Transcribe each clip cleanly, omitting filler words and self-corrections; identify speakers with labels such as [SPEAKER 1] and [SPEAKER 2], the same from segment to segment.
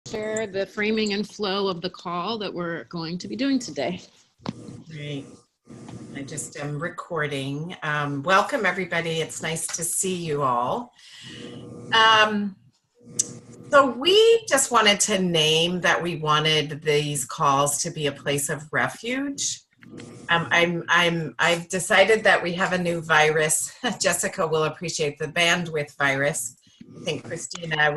[SPEAKER 1] share the framing and flow of the call that we're going to be doing today.
[SPEAKER 2] Great. I just am recording. Welcome, everybody. It's nice to see you all. So we just wanted to name that we wanted these calls to be a place of refuge. I've decided that we have a new virus. Jessica will appreciate the bandwidth virus. I think Christina,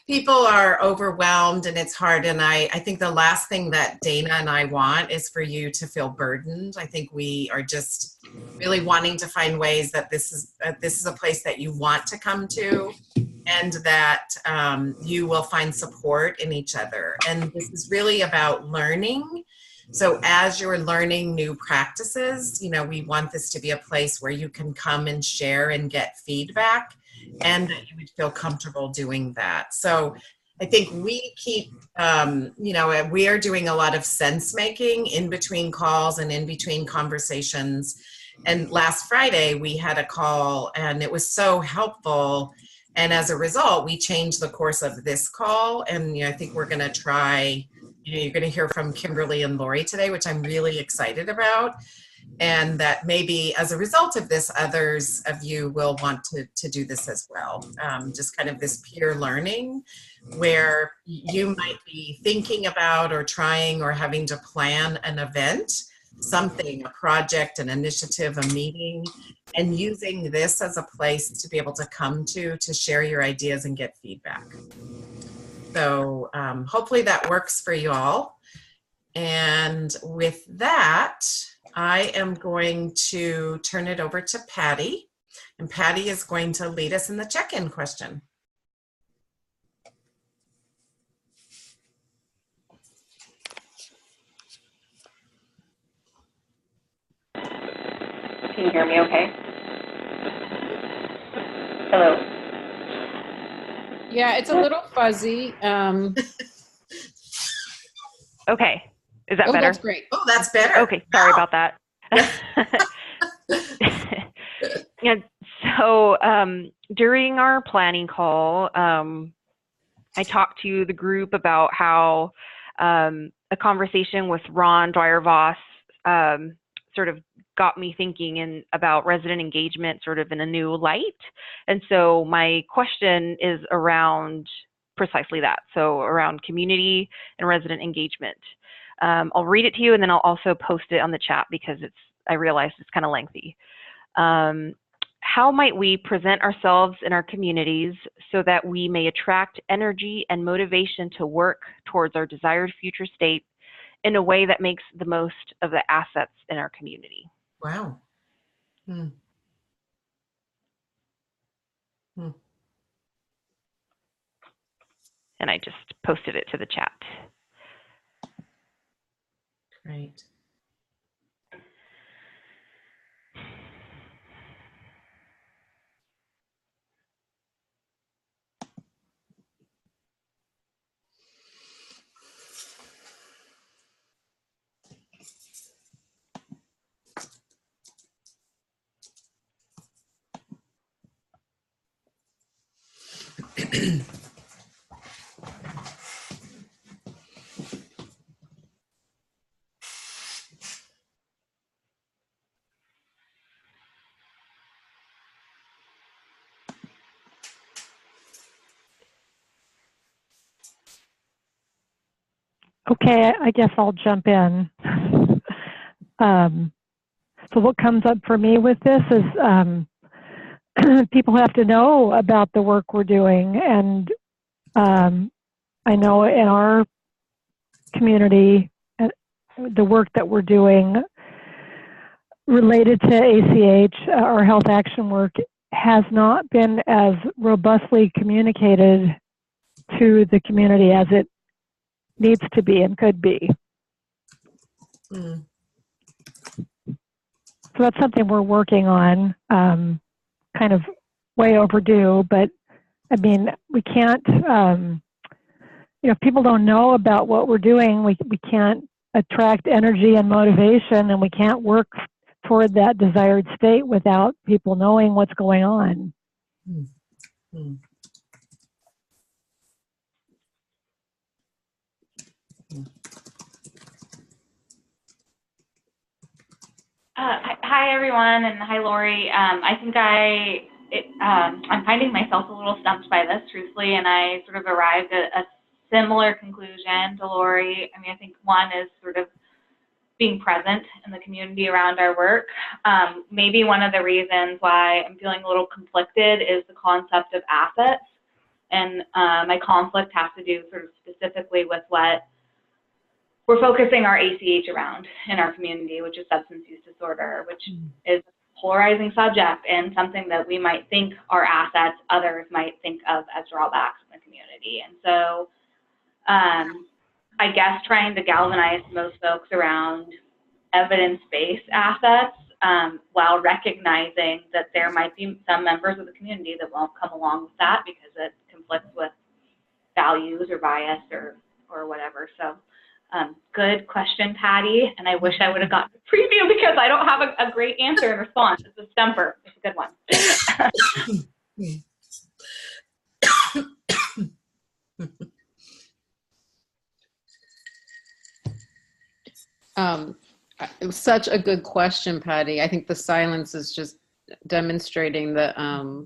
[SPEAKER 2] people are overwhelmed and it's hard. And I think the last thing that Dana and I want is for you to feel burdened. I think we are just really wanting to find ways that this is a place that you want to come to, and that you will find support in each other. And this is really about learning. So as you're learning new practices, we want this to be a place where you can come and share and get feedback, and that you would feel comfortable doing that. So I think we keep, we are doing a lot of sense making in between calls and in between conversations. And last Friday we had a call and it was so helpful. And as a result, we changed the course of this call. And I think we're going to try, you're going to hear from Kimberly and Lori today, which I'm really excited about. And that maybe as a result of this, others of you will want to do this as well. Just kind of this peer learning where you might be thinking about or trying or having to plan an event, something, a project, an initiative, a meeting, and using this as a place to be able to come to share your ideas and get feedback. So hopefully that works for you all. And with that, I am going to turn it over to Patty, and Patty is going to lead us in the check-in question.
[SPEAKER 3] Can you hear me okay? Hello?
[SPEAKER 1] Yeah, it's a little fuzzy.
[SPEAKER 3] Okay. Is that better?
[SPEAKER 1] That's great.
[SPEAKER 2] Oh, that's better.
[SPEAKER 3] Okay, sorry about that. Yeah, so during our planning call, I talked to the group about how a conversation with Ron Dwyer-Voss sort of got me thinking about resident engagement sort of in a new light. And so my question is around precisely that, so around community and resident engagement. I'll read it to you and then I'll also post it on the chat because I realized it's kind of lengthy. How might we present ourselves in our communities so that we may attract energy and motivation to work towards our desired future state in a way that makes the most of the assets in our community?
[SPEAKER 2] Wow. And
[SPEAKER 3] I just posted it to the chat.
[SPEAKER 2] Great.
[SPEAKER 4] Okay, I guess I'll jump in. So what comes up for me with this is people have to know about the work we're doing. And I know in our community, the work that we're doing related to ACH, our health action work, has not been as robustly communicated to the community as it needs to be and could be. So that's something we're working on, kind of way overdue, but I mean, we can't, if people don't know about what we're doing, we can't attract energy and motivation, and we can't work toward that desired state without people knowing what's going on.
[SPEAKER 5] Hi, everyone, and hi, Lori. I think I'm finding myself a little stumped by this, truthfully, and I sort of arrived at a similar conclusion to Lori. I mean, I think one is sort of being present in the community around our work. Maybe one of the reasons why I'm feeling a little conflicted is the concept of assets, and my conflict has to do sort of specifically with what we're focusing our ACH around in our community, which is substance use disorder, which is a polarizing subject and something that we might think are assets, others might think of as drawbacks in the community. And so I guess trying to galvanize most folks around evidence-based assets while recognizing that there might be some members of the community that won't come along with that because it conflicts with values or bias or whatever. So good question, Patty. And I wish I would have gotten the preview because I don't have a great answer in response. It's a stumper. It's a good one.
[SPEAKER 1] It was such a good question, Patty. I think the silence is just demonstrating the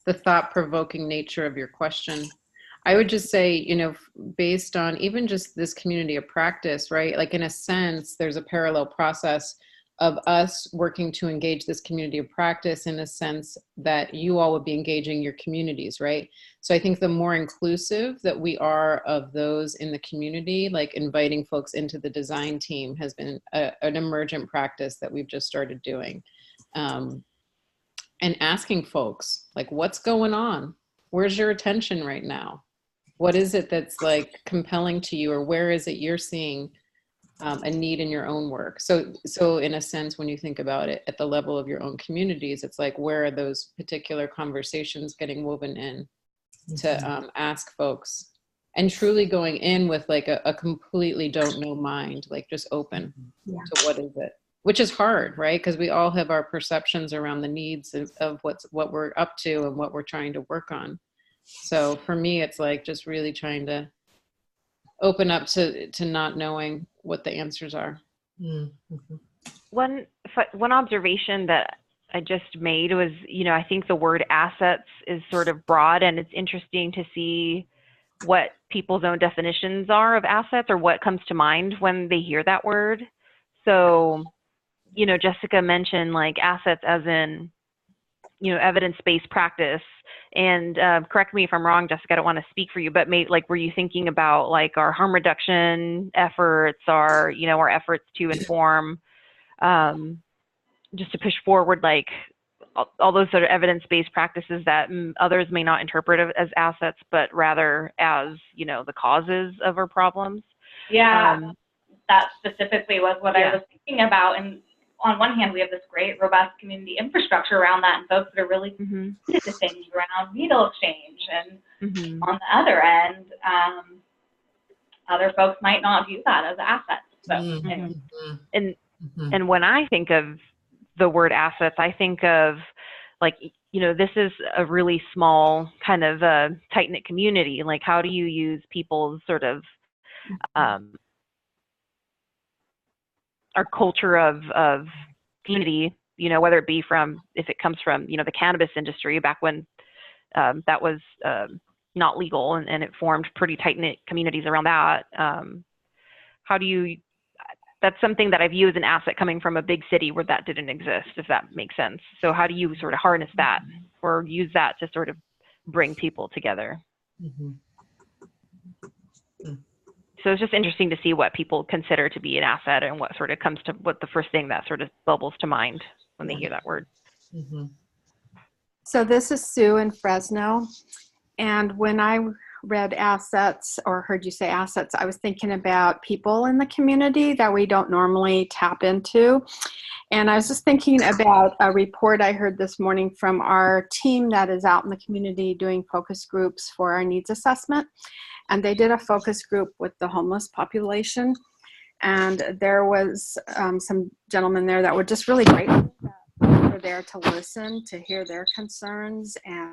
[SPEAKER 1] thought-provoking nature of your question. I would just say, you know, based on even just this community of practice, right? Like in a sense, there's a parallel process of us working to engage this community of practice in a sense that you all would be engaging your communities, right? So I think the more inclusive that we are of those in the community, like inviting folks into the design team has been an emergent practice that we've just started doing. And asking folks, like, what's going on? Where's your attention right now? What is it that's like compelling to you, or where is it you're seeing a need in your own work? So in a sense, when you think about it at the level of your own communities, it's like, where are those particular conversations getting woven in to ask folks, and truly going in with like a completely don't know mind, like just open to what is it, which is hard, right? Because we all have our perceptions around the needs of what we're up to and what we're trying to work on. So for me, it's like just really trying to open up to not knowing what the answers are.
[SPEAKER 3] Mm-hmm. One observation that I just made was, you know, I think the word assets is sort of broad, and it's interesting to see what people's own definitions are of assets or what comes to mind when they hear that word. So, you know, Jessica mentioned like assets as in, you know, evidence-based practice. And correct me if I'm wrong, Jessica, I don't want to speak for you, but maybe like, were you thinking about like our harm reduction efforts, our, you know, our efforts to inform, just to push forward, like all those sort of evidence-based practices that others may not interpret as assets, but rather as, you know, the causes of our problems?
[SPEAKER 5] Yeah, that specifically was what I was thinking about. And on one hand, we have this great, robust community infrastructure around that, and folks that are really committed to things around needle exchange. And on the other end, other folks might not view that as assets. So, and when I think of the word assets, I think of like, you know, this is a really small kind of tight-knit community. Like, how do you use people's sort of our culture of community, you know, whether it be from, if it comes from, you know, the cannabis industry back when that was not legal, and it formed pretty tight-knit communities around that. How do you, that's something that I view as an asset coming from a big city where that didn't exist, if that makes sense. So how do you sort of harness that or use that to sort of bring people together? So it's just interesting to see what people consider to be an asset and what sort of comes to, what the first thing that sort of bubbles to mind when they hear that word.
[SPEAKER 6] So this is Sue in Fresno. And when I read assets or heard you say assets, I was thinking about people in the community that we don't normally tap into. And I was just thinking about a report I heard this morning from our team that is out in the community doing focus groups for our needs assessment. And they did a focus group with the homeless population. And there was some gentlemen there that were just really grateful that we were there to listen, to hear their concerns and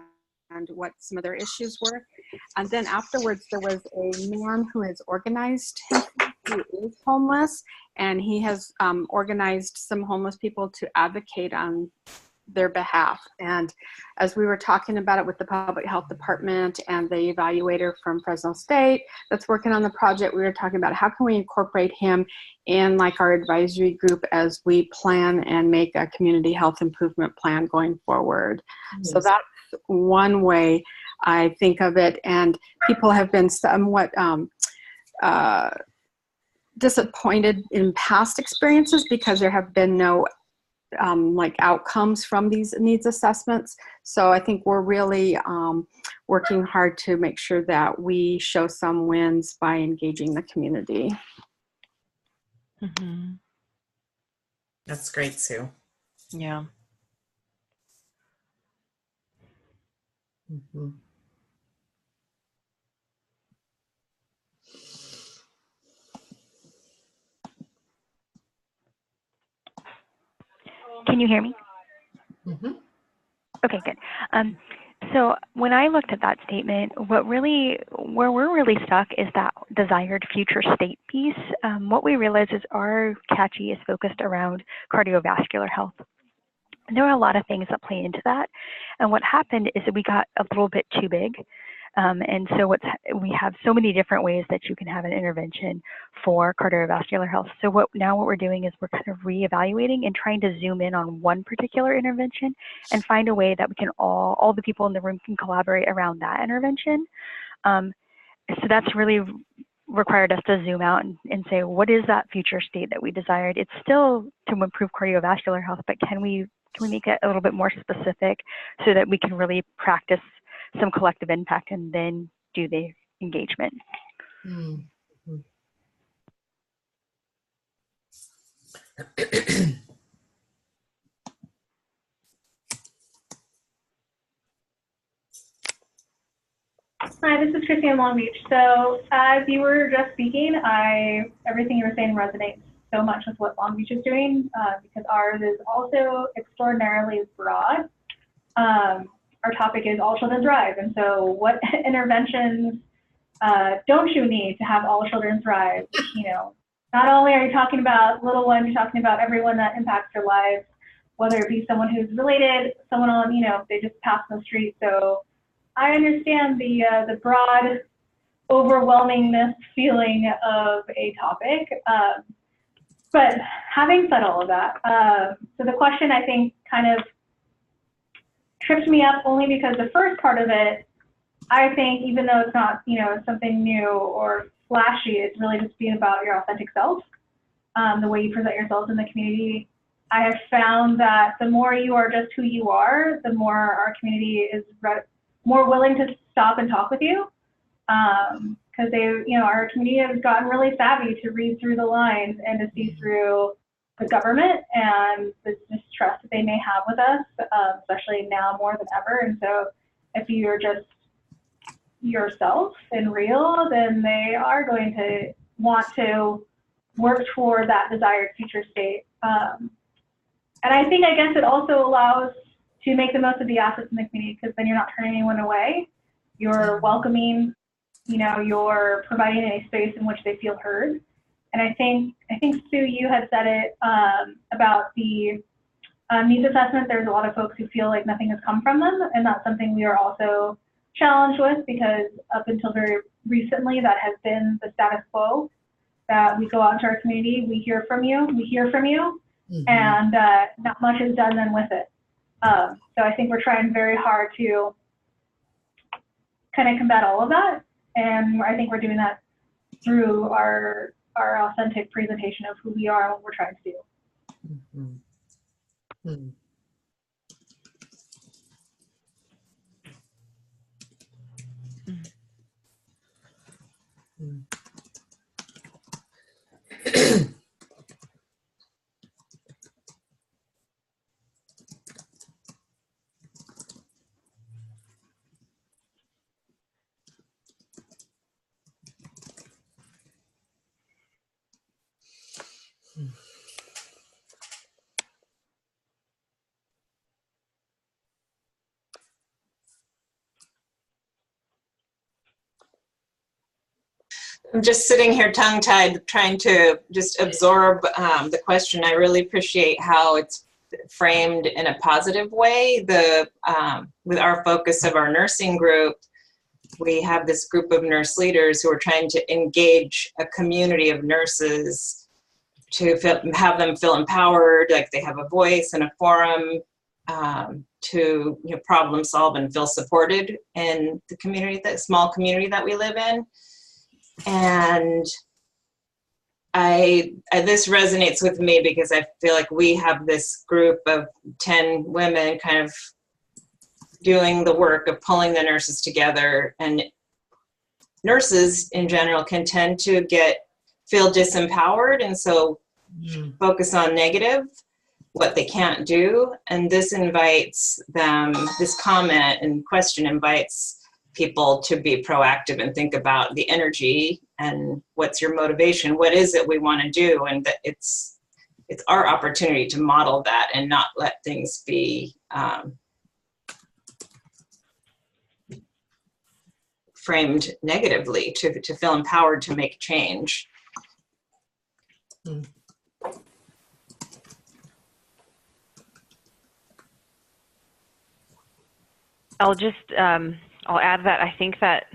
[SPEAKER 6] what some of their issues were. And then afterwards, there was a man who has organized himself who is homeless, and he has organized some homeless people to advocate on their behalf. And as we were talking about it with the public health department and the evaluator from Fresno State that's working on the project, we were talking about how can we incorporate him in like our advisory group as we plan and make a community health improvement plan going forward. So that's one way I think of it. And people have been somewhat disappointed in past experiences because there have been no like outcomes from these needs assessments. So I think we're really working hard to make sure that we show some wins by engaging the community.
[SPEAKER 3] Mm-hmm.
[SPEAKER 2] That's great, Sue.
[SPEAKER 3] Yeah.
[SPEAKER 2] Mm-hmm.
[SPEAKER 7] Can you hear me?
[SPEAKER 2] Mm-hmm.
[SPEAKER 7] Okay, good. So when I looked at that statement, where we're really stuck is that desired future state piece. What we realize is our CACHI is focused around cardiovascular health. And there are a lot of things that play into that. And what happened is that we got a little bit too big. And so we have so many different ways that you can have an intervention for cardiovascular health. So what we're doing is we're kind of reevaluating and trying to zoom in on one particular intervention and find a way that we can all the people in the room can collaborate around that intervention. So that's really required us to zoom out and say, what is that future state that we desired? It's still to improve cardiovascular health, but can we make it a little bit more specific so that we can really practice some collective impact and then do the engagement?
[SPEAKER 2] Mm-hmm.
[SPEAKER 8] Hi, this is Christy in Long Beach. So as you were just speaking, everything you were saying resonates so much with what Long Beach is doing because ours is also extraordinarily broad. Our topic is All Children Thrive. And so what interventions don't you need to have all children thrive? You know, not only are you talking about little ones, you're talking about everyone that impacts their lives, whether it be someone who's related, someone on, they just pass the street. So I understand the broad overwhelmingness feeling of a topic. But having said all of that, so the question I think kind of tripped me up only because the first part of it, I think even though it's not, something new or flashy, it's really just being about your authentic self, the way you present yourself in the community. I have found that the more you are just who you are, the more our community is more willing to stop and talk with you. Because our community has gotten really savvy to read through the lines and to see through the government and the distrust that they may have with us, especially now more than ever. And so if you're just yourself and real, then they are going to want to work toward that desired future state. And I guess it also allows to make the most of the assets in the community because then you're not turning anyone away. You're welcoming, you're providing a space in which they feel heard. And I think Sue, you had said it about the needs assessment. There's a lot of folks who feel like nothing has come from them, and that's something we are also challenged with because up until very recently, that has been the status quo. That we go out into our community, we hear from you, mm-hmm. and not much is done then with it. So I think we're trying very hard to kind of combat all of that, and I think we're doing that through our authentic presentation of who we are and what we're trying to do.
[SPEAKER 2] Mm-hmm. Mm-hmm.
[SPEAKER 9] I'm just sitting here tongue-tied trying to just absorb the question. I really appreciate how it's framed in a positive way. With our focus of our nursing group, we have this group of nurse leaders who are trying to engage a community of nurses to have them feel empowered, like they have a voice and a forum to problem solve and feel supported in the community, that small community that we live in. And this resonates with me because I feel like we have this group of 10 women kind of doing the work of pulling the nurses together, and nurses in general can tend to feel disempowered, and so focus on negative, what they can't do. And this invites them, this comment and question invites people to be proactive and think about the energy and what's your motivation, what is it we want to do, and that it's our opportunity to model that and not let things be framed negatively, to feel empowered to make change.
[SPEAKER 3] I'll add that I think that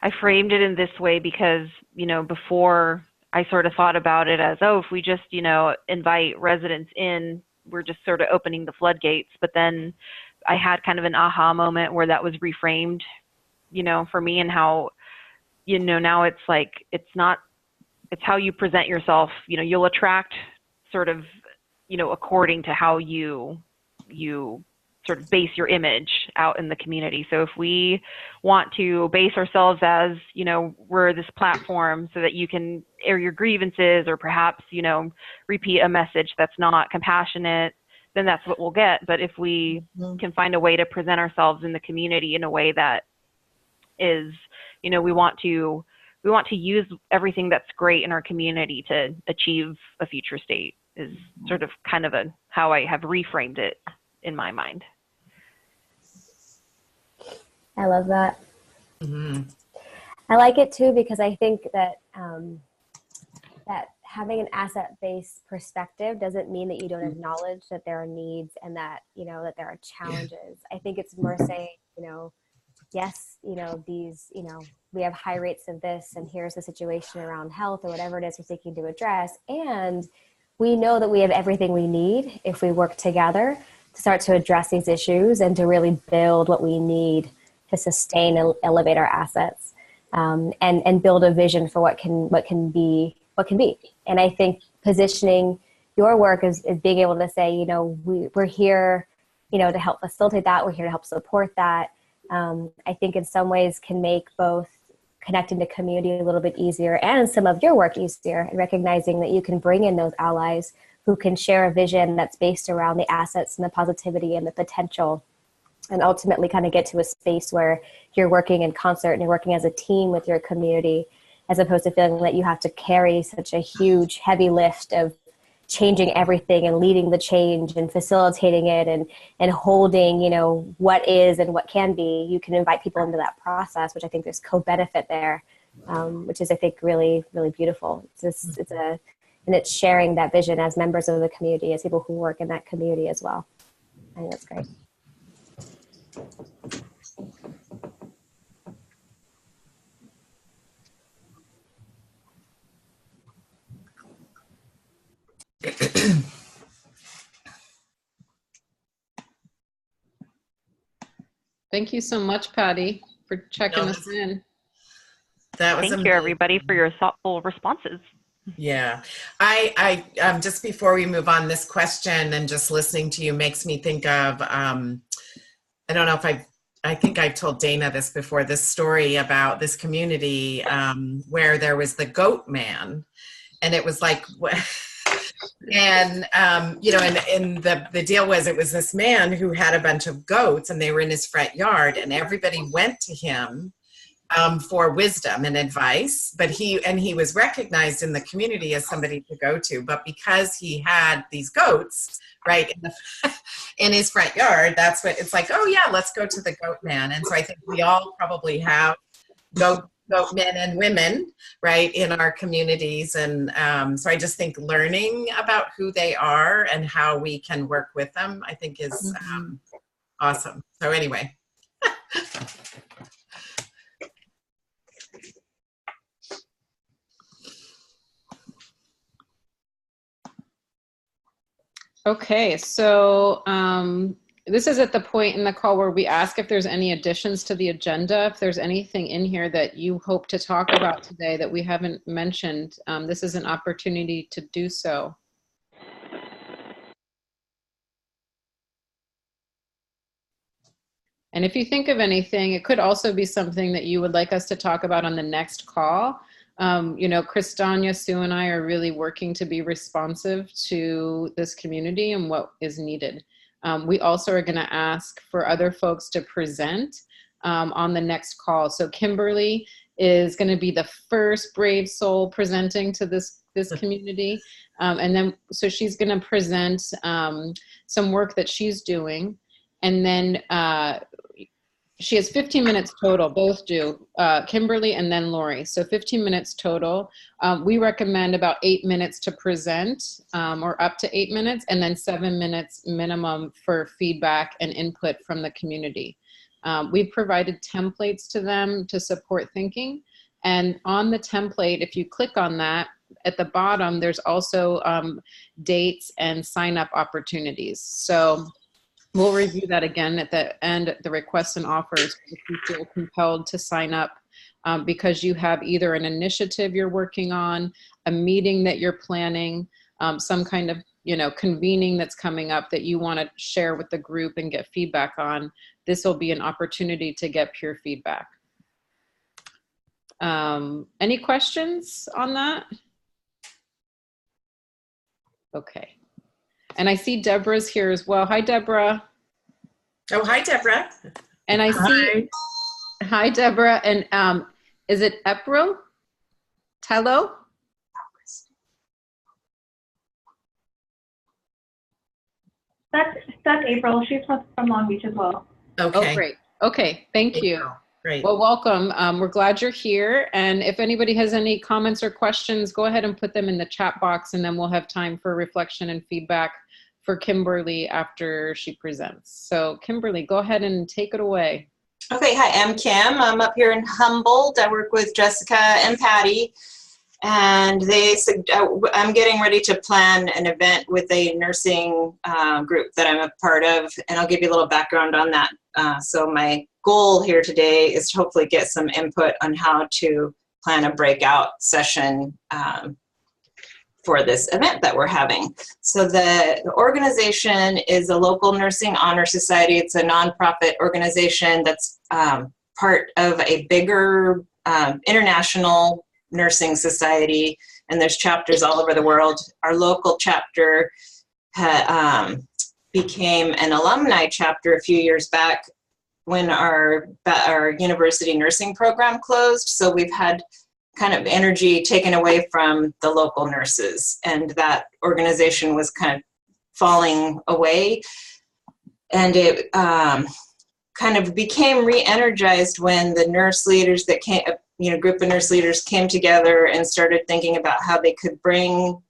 [SPEAKER 3] I framed it in this way because, before I sort of thought about it as, if we just, invite residents in, we're just sort of opening the floodgates. But then I had kind of an aha moment where that was reframed, for me, and how, now it's like, it's how you present yourself. You'll attract sort of, according to how you sort of base your image out in the community. So if we want to base ourselves as, we're this platform so that you can air your grievances or perhaps, repeat a message that's not compassionate, then that's what we'll get. But if we can find a way to present ourselves in the community in a way that is, we want to use everything that's great in our community to achieve a future state, is sort of kind of how I have reframed it in my mind.
[SPEAKER 10] I love that.
[SPEAKER 2] Mm-hmm.
[SPEAKER 10] I like it too because I think that that having an asset-based perspective doesn't mean that you don't acknowledge that there are needs and that that there are challenges. I think it's more saying yes, these we have high rates of this, and here's the situation around health or whatever it is we're seeking to address, and we know that we have everything we need if we work together to start to address these issues and to really build what we need to sustain and elevate our assets, and build a vision for what can be. And I think positioning your work is being able to say, we're here, to help facilitate that. We're here to help support that. I think in some ways can make both connecting to community a little bit easier and some of your work easier, and recognizing that you can bring in those allies who can share a vision that's based around the assets and the positivity and the potential, and ultimately kind of get to a space where you're working in concert and you're working as a team with your community, as opposed to feeling that you have to carry such a huge, heavy lift of changing everything and leading the change and facilitating it and holding, what is and what can be. You can invite people into that process, which I think there's co-benefit there, which is, I think, really, really beautiful. And it's sharing that vision as members of the community, as people who work in that community as well. I think that's great.
[SPEAKER 1] Thank you so much, Patty, for checking us in.
[SPEAKER 2] That was
[SPEAKER 3] Thank you, everybody, for your thoughtful responses.
[SPEAKER 2] Yeah, I just before we move on, this question and just listening to you makes me think of, I don't know if I think I've told Dana this before, this story about this community where there was the goat man, and it was like, and and the deal was, it was this man who had a bunch of goats and they were in his front yard, and everybody went to him for wisdom and advice, but he was recognized in the community as somebody to go to. But because he had these goats right in his front yard, that's what it's like, oh yeah, let's go to the goat man. And so I think we all probably have goats both men and women, right, in our communities. And so I just think learning about who they are and how we can work with them, I think is awesome. So anyway.
[SPEAKER 1] Okay, so this is at the point in the call where we ask if there's any additions to the agenda. If there's anything in here that you hope to talk about today that we haven't mentioned, this is an opportunity to do so. And if you think of anything, it could also be something that you would like us to talk about on the next call. You know, Kristania, Sue, and I are really working to be responsive to this community and what is needed. We also are going to ask for other folks to present on the next call. So Kimberly is going to be the first brave soul presenting to this community. And then, so she's going to present some work that she's doing. And then she has 15 minutes total, both do, Kimberly and then Lori. So 15 minutes total. We recommend about 8 minutes to present, or up to 8 minutes, and then 7 minutes minimum for feedback and input from the community. We've provided templates to them to support thinking. And on the template, if you click on that, at the bottom, there's also dates and sign up opportunities. So we'll review that again at the end, the requests and offers, if you feel compelled to sign up because you have either an initiative you're working on, a meeting that you're planning, some kind of, you know, convening that's coming up that you want to share with the group and get feedback on. This will be an opportunity to get peer feedback. Any questions on that? Okay. And I see Deborah's here as well. Hi, Deborah.
[SPEAKER 2] Oh, hi, Deborah.
[SPEAKER 1] And I see, hi, Deborah. And is it April Tello?
[SPEAKER 8] That's April. She's from Long Beach as well.
[SPEAKER 2] Okay.
[SPEAKER 1] Oh, great. Okay, thank you.
[SPEAKER 2] Great.
[SPEAKER 1] Well, welcome. We're glad you're here. And if anybody has any comments or questions, go ahead and put them in the chat box, and then we'll have time for reflection and feedback for Kimberly after she presents. So Kimberly, go ahead and take it away.
[SPEAKER 9] Okay, hi, I'm Kim. I'm up here in Humboldt. I work with Jessica and Patty, and I'm getting ready to plan an event with a nursing group that I'm a part of, and I'll give you a little background on that. So my goal here today is to hopefully get some input on how to plan a breakout session for this event that we're having. So the organization is a local nursing honor society. It's a nonprofit organization that's part of a bigger international nursing society, and there's chapters all over the world. Our local chapter became an alumni chapter a few years back when our university nursing program closed. So we've had kind of energy taken away from the local nurses, and that organization was kind of falling away. And it kind of became re-energized when the nurse leaders that came, group of nurse leaders came together and started thinking about how they could bring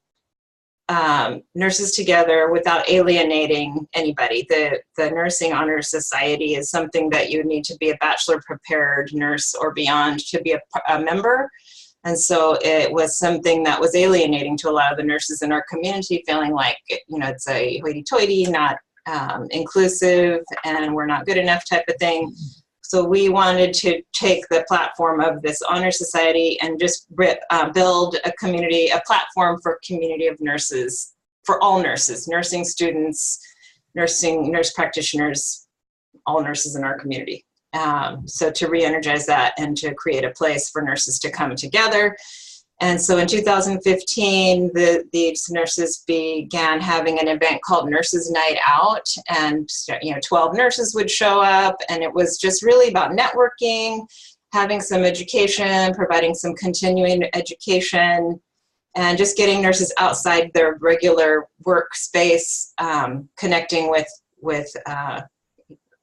[SPEAKER 9] nurses together without alienating anybody. The Nursing Honor Society is something that you need to be a bachelor prepared nurse or beyond to be a member. And so it was something that was alienating to a lot of the nurses in our community, feeling like, it's a hoity-toity, not inclusive, and we're not good enough type of thing. So we wanted to take the platform of this honor society and just build a community, a platform for a community of nurses, for all nurses, nursing students, nurse practitioners, all nurses in our community. So to re-energize that and to create a place for nurses to come together. And so in 2015, these nurses began having an event called Nurses Night Out, and 12 nurses would show up, and it was just really about networking, having some education, providing some continuing education, and just getting nurses outside their regular workspace, connecting with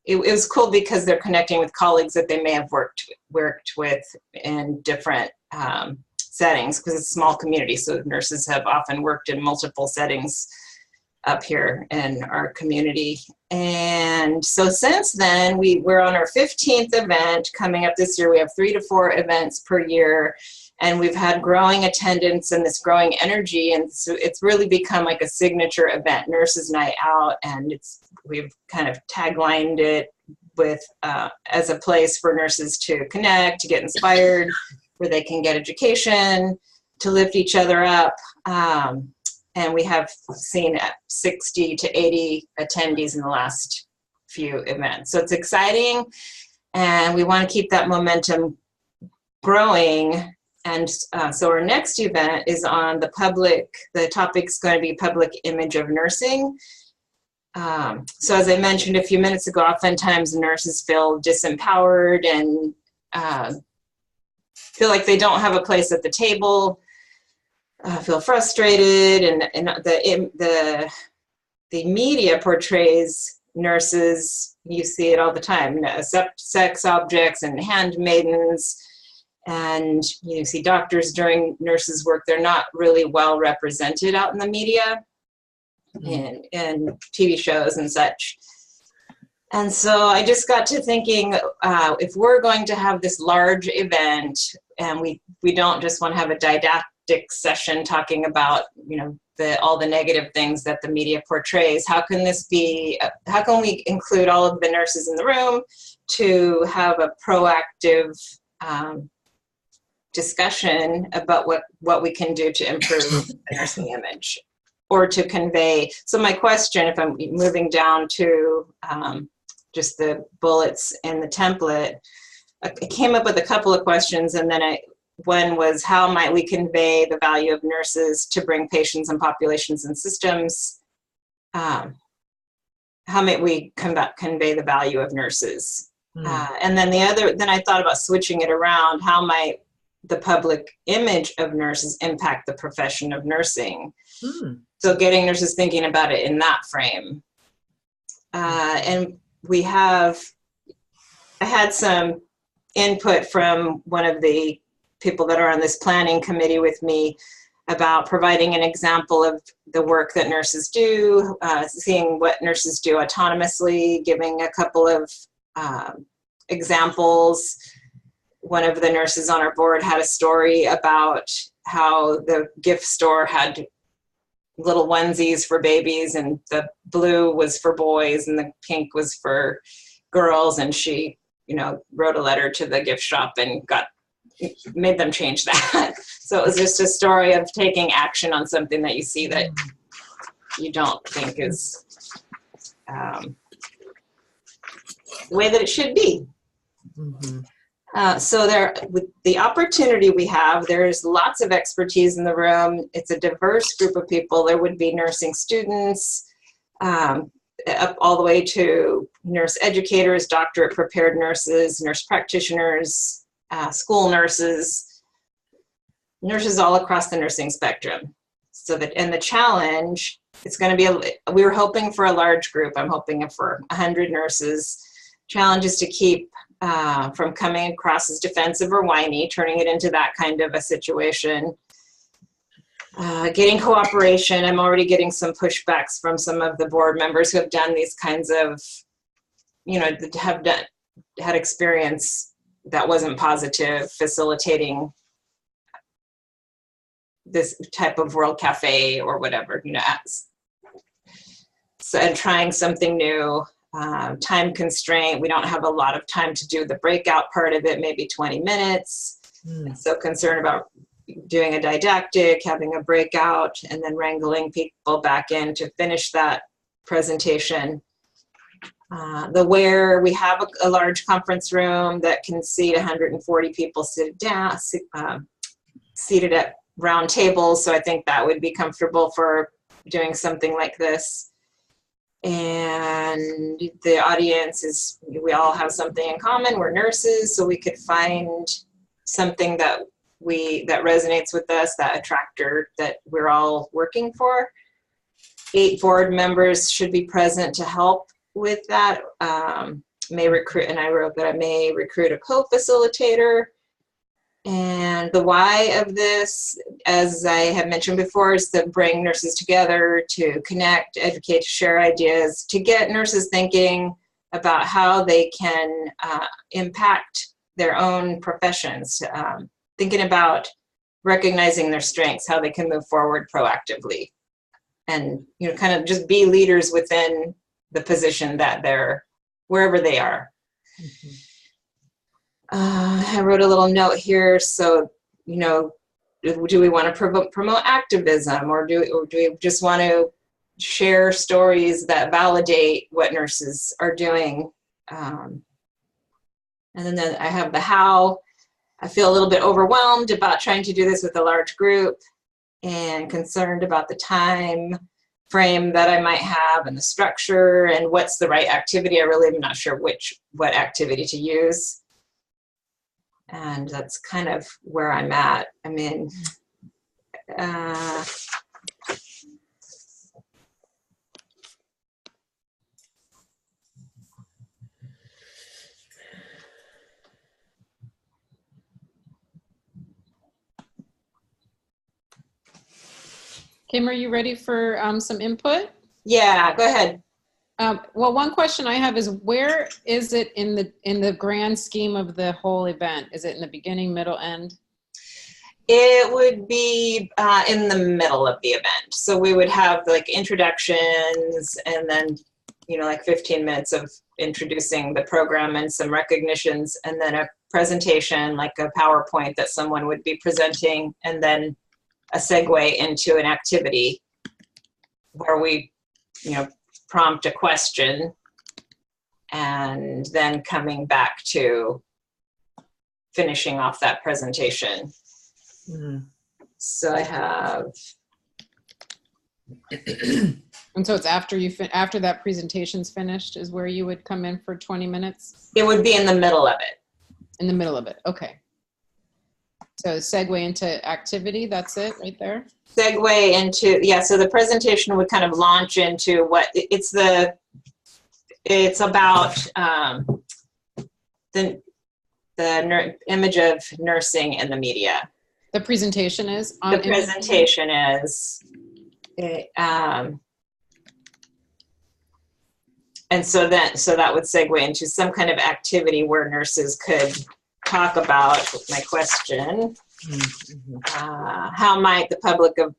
[SPEAKER 9] it was cool because they're connecting with colleagues that they may have worked with in different settings, because it's a small community. So nurses have often worked in multiple settings up here in our community. And so since then, we're on our 15th event coming up this year. We have 3 to 4 events per year, and we've had growing attendance and this growing energy. And so it's really become like a signature event, Nurses Night Out. And we've kind of taglined it with as a place for nurses to connect, to get inspired, where they can get education, to lift each other up. And we have seen 60 to 80 attendees in the last few events. So it's exciting, and we want to keep that momentum growing. And so our next event is on the topic's going to be public image of nursing. So as I mentioned a few minutes ago, oftentimes nurses feel disempowered and feel like they don't have a place at the table. Feel frustrated, and the media portrays nurses, you see it all the time, sex objects and handmaidens, and you see doctors during nurses' work. They're not really well represented out in the media, in TV shows and such. And so I just got to thinking, if we're going to have this large event, and we don't just want to have a didactic session talking about, all the negative things that the media portrays, how can we include all of the nurses in the room to have a proactive discussion about what we can do to improve the nursing image, or to convey. So my question, if I'm moving down to just the bullets in the template, I came up with a couple of questions, and then one was, how might we convey the value of nurses to bring patients and populations and systems? How might we convey the value of nurses? And then then I thought about switching it around. How might the public image of nurses impact the profession of nursing? So getting nurses thinking about it in that frame. And I had some input from one of the people that are on this planning committee with me about providing an example of the work that nurses do, seeing what nurses do autonomously, giving a couple of examples. One of the nurses on our board had a story about how the gift store had little onesies for babies, and the blue was for boys and the pink was for girls, and she wrote a letter to the gift shop and made them change that. So it was just a story of taking action on something that you see that you don't think is the way that it should be. So with the opportunity we have, there's lots of expertise in the room. It's a diverse group of people. There would be nursing students, up all the way to nurse educators, doctorate prepared nurses, nurse practitioners, school nurses all across the nursing spectrum. And the challenge, it's going to be, we were hoping for a large group. I'm hoping for 100 nurses. Challenge is to keep from coming across as defensive or whiny, turning it into that kind of a situation. Getting cooperation. I'm already getting some pushbacks from some of the board members who have done these kinds of, had experience that wasn't positive, facilitating this type of World Cafe or whatever, so, and trying something new. Time constraint. We don't have a lot of time to do the breakout part of it, maybe 20 minutes. So concerned about doing a didactic, having a breakout, and then wrangling people back in to finish that presentation. Where we have a large conference room that can seat 140 people seated at round tables. So I think that would be comfortable for doing something like this. And the audience we all have something in common. We're nurses, so we could find something that resonates with us, that attractor that we're all working for. 8 board members should be present to help with that. may recruit, and I wrote that I may recruit a co-facilitator. And the why of this, as I have mentioned before, is to bring nurses together, to connect, educate, share ideas, to get nurses thinking about how they can impact their own professions, thinking about recognizing their strengths, how they can move forward proactively, and kind of just be leaders within the position that they're, wherever they are. Mm-hmm. I wrote a little note here. So, do we want to promote activism, or do we just want to share stories that validate what nurses are doing? And then I have the how. I feel a little bit overwhelmed about trying to do this with a large group and concerned about the time frame that I might have and the structure and what's the right activity. I really am not sure what activity to use. And that's kind of where I'm at. I mean,
[SPEAKER 1] Kim, are you ready for some input?
[SPEAKER 9] Yeah, go ahead.
[SPEAKER 1] Well, one question I have is, where is it in the grand scheme of the whole event? Is it in the beginning, middle, end?
[SPEAKER 9] It would be in the middle of the event. So we would have like introductions, and then like 15 minutes of introducing the program and some recognitions, and then a presentation, like a PowerPoint that someone would be presenting, and then a segue into an activity where we prompt a question, and then coming back to finishing off that presentation. Mm. So I have.
[SPEAKER 1] And so it's after after that presentation's finished is where you would come in for 20 minutes?
[SPEAKER 9] It would be in the middle of it.
[SPEAKER 1] In the middle of it, okay. So segue into activity, that's it right there?
[SPEAKER 9] Segue into, yeah, so the presentation would kind of launch into what it's about the image of nursing in the media.
[SPEAKER 1] The presentation is?
[SPEAKER 9] The presentation is, and so that would segue into some kind of activity where nurses could talk about my question. Mm-hmm. How might the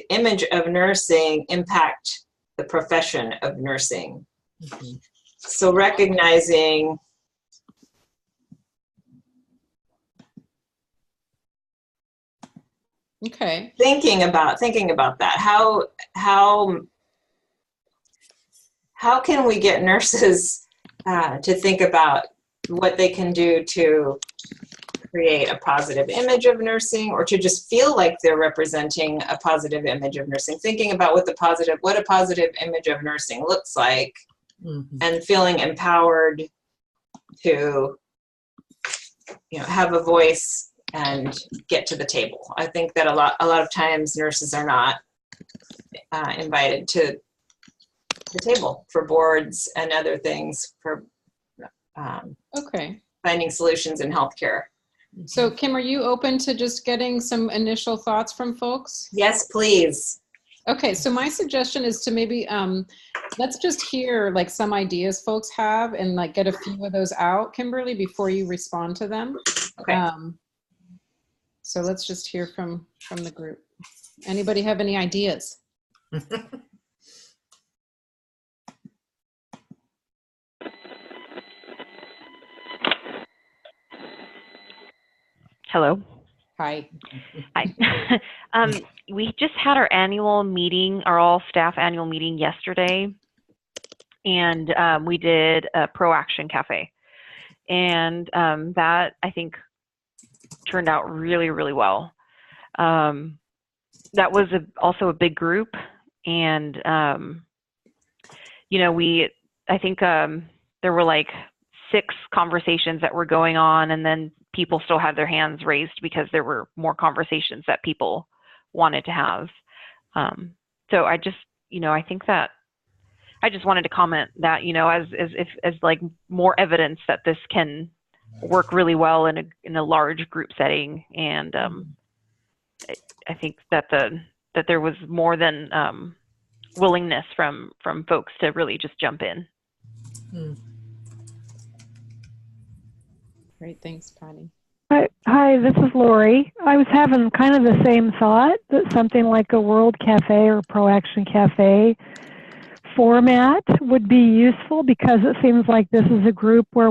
[SPEAKER 9] image of nursing impact the profession of nursing? Mm-hmm. So recognizing
[SPEAKER 1] okay.
[SPEAKER 9] Thinking about that. How can we get nurses to think about what they can do to create a positive image of nursing, or to just feel like they're representing a positive image of nursing, thinking about what a positive image of nursing looks like, mm-hmm. and feeling empowered to have a voice and get to the table. I think that a lot of times nurses are not invited to the table for boards and other things, for
[SPEAKER 1] okay,
[SPEAKER 9] finding solutions in healthcare.
[SPEAKER 1] So Kim, are you open to just getting some initial thoughts from folks?
[SPEAKER 9] Yes, please.
[SPEAKER 1] Okay, so my suggestion is to maybe let's just hear like some ideas folks have, and like get a few of those out, Kimberly, before you respond to them.
[SPEAKER 9] Okay.
[SPEAKER 1] So let's just hear from the group. Anybody have any ideas?
[SPEAKER 3] Hello.
[SPEAKER 1] Hi.
[SPEAKER 3] Hi. We just had our annual meeting, our all staff annual meeting yesterday, and we did a Pro Action Cafe, and that I think turned out really, really well. That was also a big group, and I think there were like 6 conversations that were going on, and then people still had their hands raised because there were more conversations that people wanted to have. So I just, I think that I just wanted to comment that, you know, as like more evidence that this can work really well in a large group setting. And I think that that there was more than willingness from folks to really just jump in.
[SPEAKER 1] Great, thanks, Patty.
[SPEAKER 4] Hi, this is Lori. I was having kind of the same thought that something like a World Cafe or ProAction Cafe format would be useful, because it seems like this is a group where,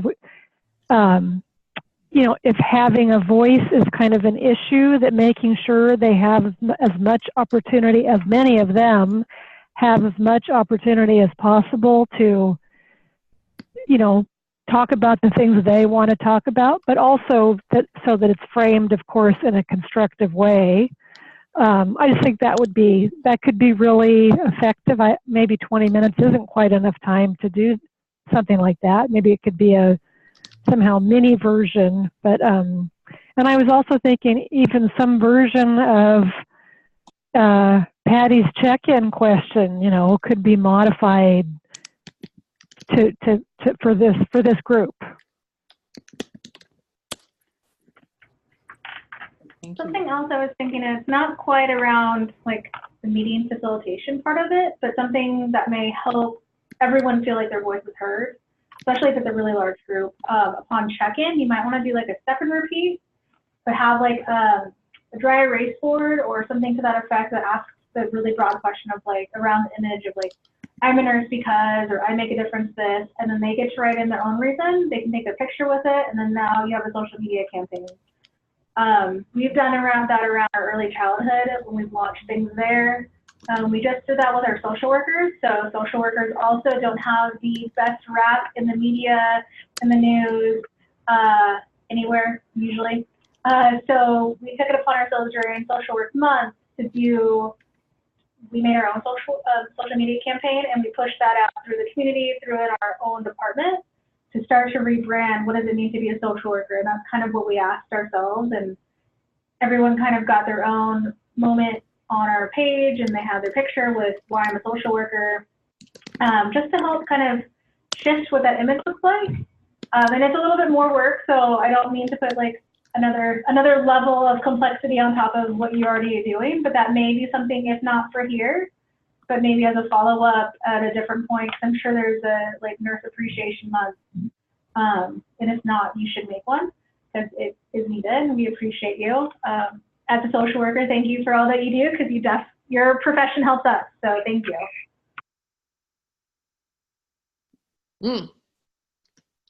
[SPEAKER 4] you know, if having a voice is kind of an issue, that making sure they have as much opportunity, as many of them have as much opportunity as possible to, you know, talk about the things they want to talk about, but also that so that it's framed, of course, in a constructive way. I just think that could be really effective. Maybe 20 minutes isn't quite enough time to do something like that. Maybe it could be a somehow mini version, but and I was also thinking even some version of Patty's check-in question, you know, could be modified for this group.
[SPEAKER 8] Something else I was thinking is not quite around like the meeting facilitation part of it, but something that may help everyone feel like their voice is heard, especially if it's a really large group. Upon check-in, you might want to do like a step and repeat, but have like a dry erase board or something to that effect that asks the really broad question of like around the image of like, I'm a nurse because, or I make a difference this, and then they get to write in their own reason. They can take a picture with it, and then now you have a social media campaign. We've done around our early childhood when we've launched things there. We just did that with our social workers. So social workers also don't have the best rap in the media, in the news, anywhere usually. So we took it upon ourselves during Social Work Month we made our own social media campaign, and we pushed that out through the community, through our own department, to start to rebrand what does it mean to be a social worker. And that's kind of what we asked ourselves, and everyone kind of got their own moment on our page, and they had their picture with why I'm a social worker, just to help kind of shift what that image looks like. And it's a little bit more work, so I don't mean to put like another level of complexity on top of what you already are doing, but that may be something, if not for here, but maybe as a follow-up at a different point. I'm sure there's a like Nurse Appreciation Month, and if not, you should make one because it is needed, and we appreciate you. As a social worker, thank you for all that you do, because your profession helps us, so thank you.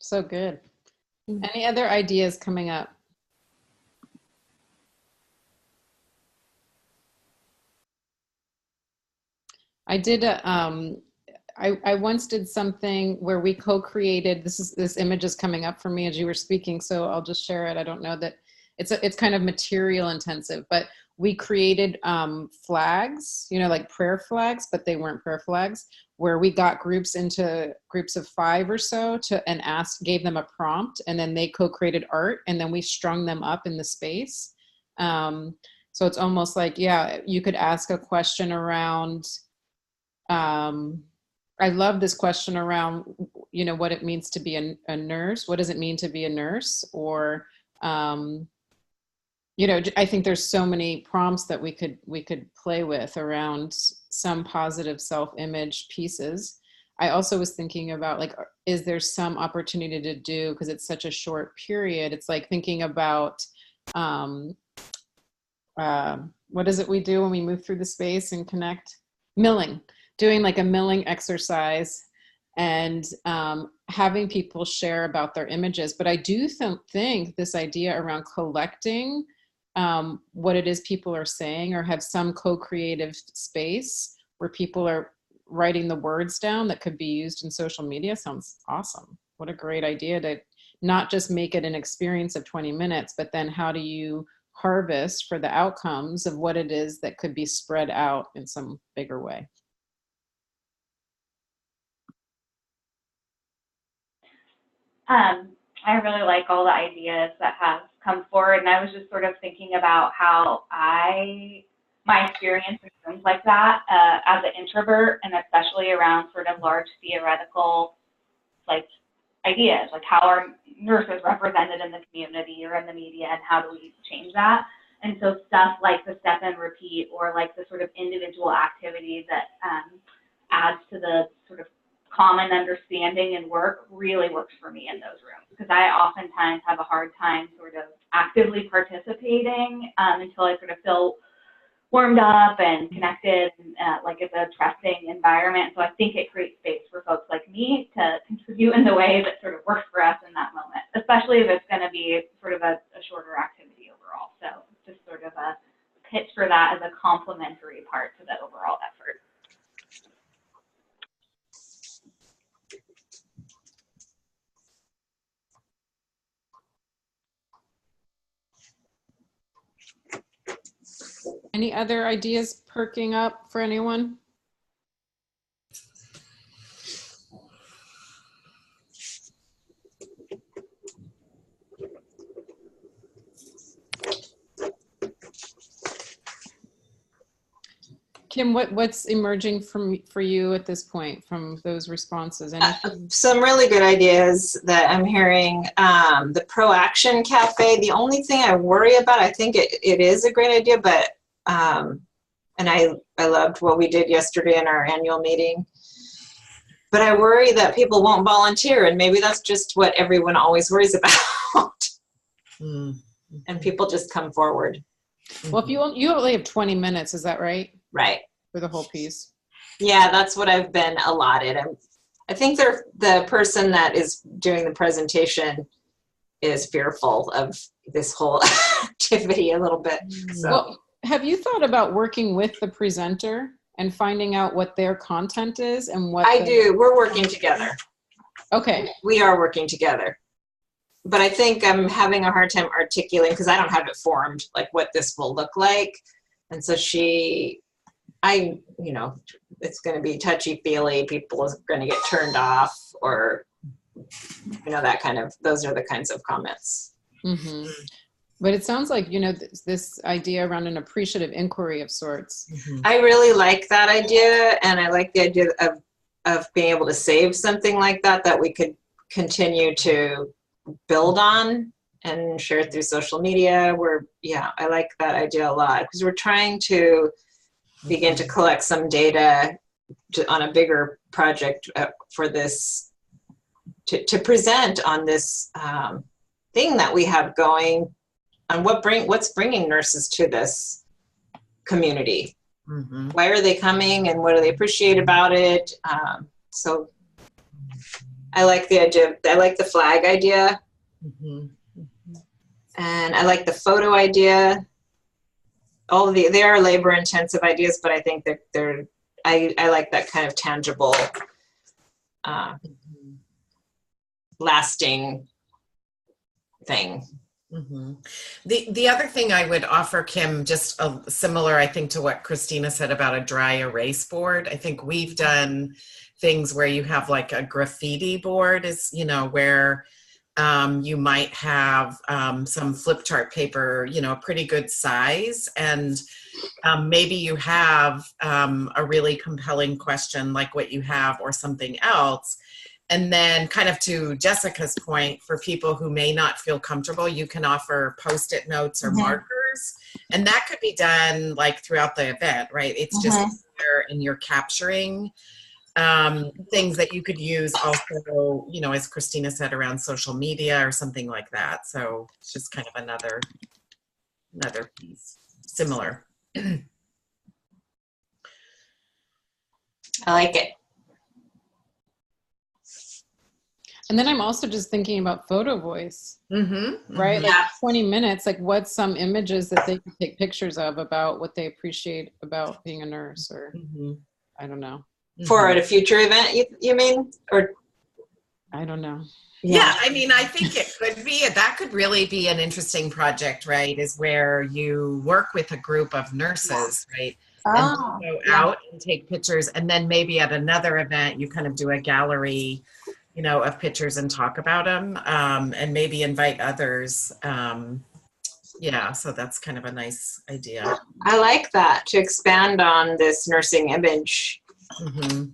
[SPEAKER 1] So good. Any other ideas coming up? I did I once did something where we co-created, this image is coming up for me as you were speaking, so I'll just share it. I don't know that it's kind of material intensive, but we created flags, you know, like prayer flags, but they weren't prayer flags, where we got groups into groups of 5 or so and gave them a prompt, and then they co-created art, and then we strung them up in the space. So it's almost like, yeah, you could ask a question around, I love this question around, you know, what it means to be a nurse. What does it mean to be a nurse? Or, you know, I think there's so many prompts that we could play with around some positive self-image pieces. I also was thinking about, like, is there some opportunity to do, because it's such a short period, it's like thinking about, what is it we do when we move through the space and connect? Milling. Doing like a milling exercise and having people share about their images. But I do think this idea around collecting what it is people are saying, or have some co-creative space where people are writing the words down that could be used in social media, sounds awesome. What a great idea to not just make it an experience of 20 minutes, but then how do you harvest for the outcomes of what it is that could be spread out in some bigger way.
[SPEAKER 5] I really like all the ideas that have come forward, and I was just sort of thinking about how my experience in rooms like that as an introvert, and especially around sort of large theoretical like ideas, like how are nurses represented in the community or in the media, and how do we change that? And so stuff like the step and repeat, or like the sort of individual activity that adds to the sort of common understanding and work really works for me in those rooms, because I oftentimes have a hard time sort of actively participating until I sort of feel warmed up and connected, like it's a trusting environment. So I think it creates space for folks like me to contribute in the way that sort of works for us in that moment, especially if it's going to be sort of a shorter activity overall. So just sort of a pitch for that as a complementary part to the overall effort.
[SPEAKER 1] Any other ideas perking up for anyone? Kim, what's emerging for you at this point from those responses?
[SPEAKER 9] Some really good ideas that I'm hearing. The Pro Action Cafe. The only thing I worry about, I think it is a great idea, but and I loved what we did yesterday in our annual meeting. But I worry that people won't volunteer, and maybe that's just what everyone always worries about. And people just come forward.
[SPEAKER 1] Well, if you only have 20 minutes, is that right?
[SPEAKER 9] Right.
[SPEAKER 1] For the whole piece.
[SPEAKER 9] Yeah, that's what I've been allotted. I think the person that is doing the presentation is fearful of this whole activity a little bit. So.
[SPEAKER 1] Well, have you thought about working with the presenter and finding out what their content is and what?
[SPEAKER 9] I do. We're working together.
[SPEAKER 1] Okay. We
[SPEAKER 9] are working together. But I think I'm having a hard time articulating, because I don't have it formed, like what this will look like. And so it's going to be touchy-feely. People are going to get turned off, or, those are the kinds of comments.
[SPEAKER 1] Mm-hmm. But it sounds like, this idea around an appreciative inquiry of sorts.
[SPEAKER 9] Mm-hmm. I really like that idea. And I like the idea of being able to save something like that we could continue to build on and share through social media. I like that idea a lot, because we're trying to begin to collect some data on a bigger project for this, to present on this thing that we have going on, what's bringing nurses to this community. Mm-hmm. Why are they coming, and what do they appreciate about it? So I like the idea. I like the flag idea. Mm-hmm. And I like the photo idea. They are labor intensive ideas, but I think that I like that kind of tangible, lasting thing.
[SPEAKER 2] Mm-hmm. The other thing I would offer, Kim, just similar, I think, to what Christina said about a dry erase board. I think we've done things where you have like a graffiti board, where you might have some flip chart paper, a pretty good size, and maybe you have a really compelling question like what you have, or something else. And then, kind of to Jessica's point, for people who may not feel comfortable, you can offer Post-it notes or markers. And that could be done like throughout the event, right? It's just there, and you're capturing things that you could use also, as Christina said, around social media or something like that. So it's just kind of another piece, similar.
[SPEAKER 9] I like it.
[SPEAKER 1] And then I'm also just thinking about photo voice,
[SPEAKER 2] mm-hmm.
[SPEAKER 1] right?
[SPEAKER 2] Yeah.
[SPEAKER 1] Like 20 minutes, like what's some images that they can take pictures of about what they appreciate about being a nurse, or I don't know.
[SPEAKER 9] For at a future event, you mean? Or
[SPEAKER 1] I don't know.
[SPEAKER 2] Yeah, I mean, I think it could be, that could really be an interesting project, right? Is where you work with a group of nurses, right? And go out and take pictures, and then maybe at another event, you kind of do a gallery, of pictures and talk about them, and maybe invite others Yeah, so that's kind of a nice idea.
[SPEAKER 9] I like that, to expand on this nursing image
[SPEAKER 2] Mhm.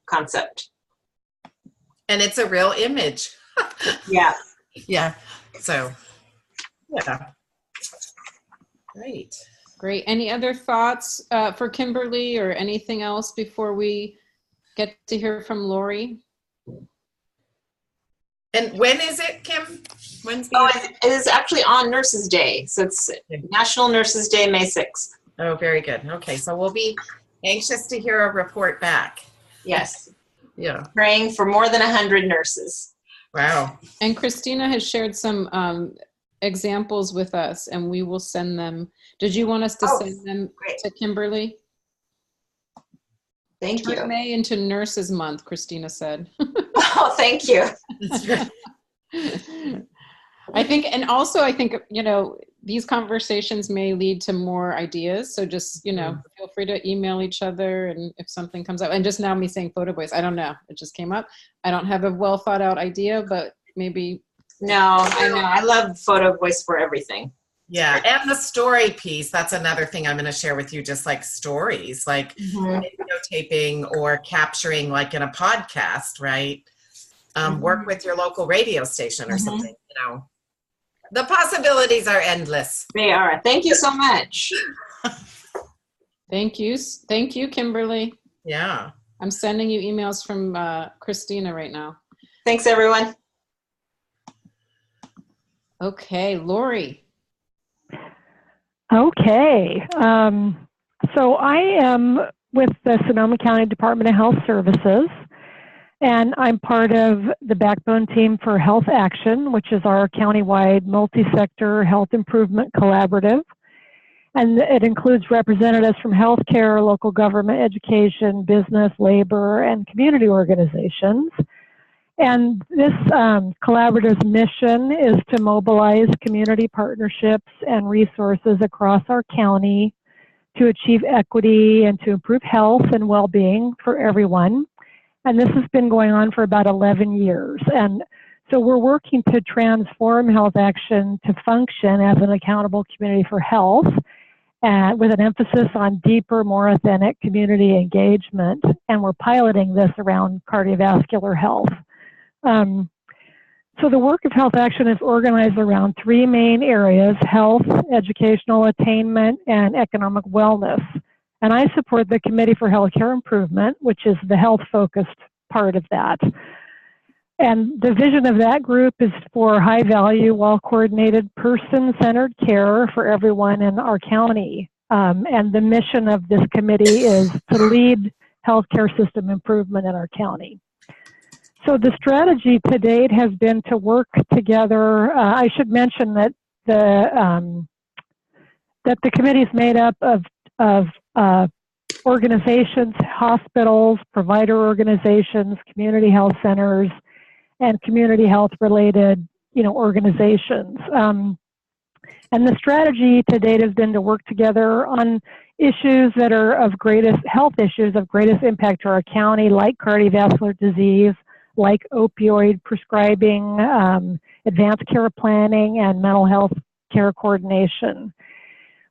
[SPEAKER 9] concept.
[SPEAKER 2] And it's a real image.
[SPEAKER 9] Yeah.
[SPEAKER 2] Yeah. So, yeah. Great.
[SPEAKER 1] Great. Any other thoughts for Kimberly or anything else before we get to hear from Lori?
[SPEAKER 2] And when is it, Kim? When's the
[SPEAKER 9] Oh, it is actually on Nurses Day. So it's National Nurses Day, May 6th.
[SPEAKER 2] Oh, very good. Okay, so we'll be anxious to hear a report back.
[SPEAKER 9] Yes.
[SPEAKER 2] Yeah.
[SPEAKER 9] Praying for more than 100 nurses.
[SPEAKER 2] Wow.
[SPEAKER 1] And Christina has shared some examples with us, and we will send them. Did you want us to send them to Kimberly?
[SPEAKER 9] Thank you.
[SPEAKER 1] Turn May into Nurses Month, Christina said.
[SPEAKER 9] Oh, thank you.
[SPEAKER 1] I think, and also I think, you know, these conversations may lead to more ideas. So just, you know, feel free to email each other, and if something comes up, and just now me saying photo voice, I don't know. It just came up. I don't have a well thought out idea, but maybe.
[SPEAKER 9] No, I know. I love photo voice for everything.
[SPEAKER 2] Yeah, and the story piece, that's another thing I'm going to share with you, just like stories, like videotaping or capturing like in a podcast, right? Work with your local radio station or something, you know. The possibilities are endless.
[SPEAKER 9] They are. Thank you so much.
[SPEAKER 1] Thank you. Thank you, Kimberly.
[SPEAKER 2] Yeah.
[SPEAKER 1] I'm sending you emails from Christina right now.
[SPEAKER 9] Thanks, everyone.
[SPEAKER 1] Okay, Lori.
[SPEAKER 4] Okay. So I am with the Sonoma County Department of Health Services, and I'm part of the backbone team for Health Action, which is our countywide multi-sector health improvement collaborative. And it includes representatives from healthcare, local government, education, business, labor, and community organizations. And this collaborative's mission is to mobilize community partnerships and resources across our county to achieve equity and to improve health and well-being for everyone. And this has been going on for about 11 years. And so we're working to transform Health Action to function as an accountable community for health, with an emphasis on deeper, more authentic community engagement. And we're piloting this around cardiovascular health. So the work of Health Action is organized around three main areas: health, educational attainment, and economic wellness. And I support the Committee for Healthcare Improvement, which is the health-focused part of that. And the vision of that group is for high-value, well-coordinated, person-centered care for everyone in our county. And the mission of this committee is to lead healthcare system improvement in our county. So the strategy to date has been to work together. I should mention that the committee is made up of organizations, hospitals, provider organizations, community health centers, and community health related, organizations. And the strategy to date has been to work together on issues that are of greatest health issues of greatest impact to our county, like cardiovascular disease, like opioid prescribing, advanced care planning, and mental health care coordination,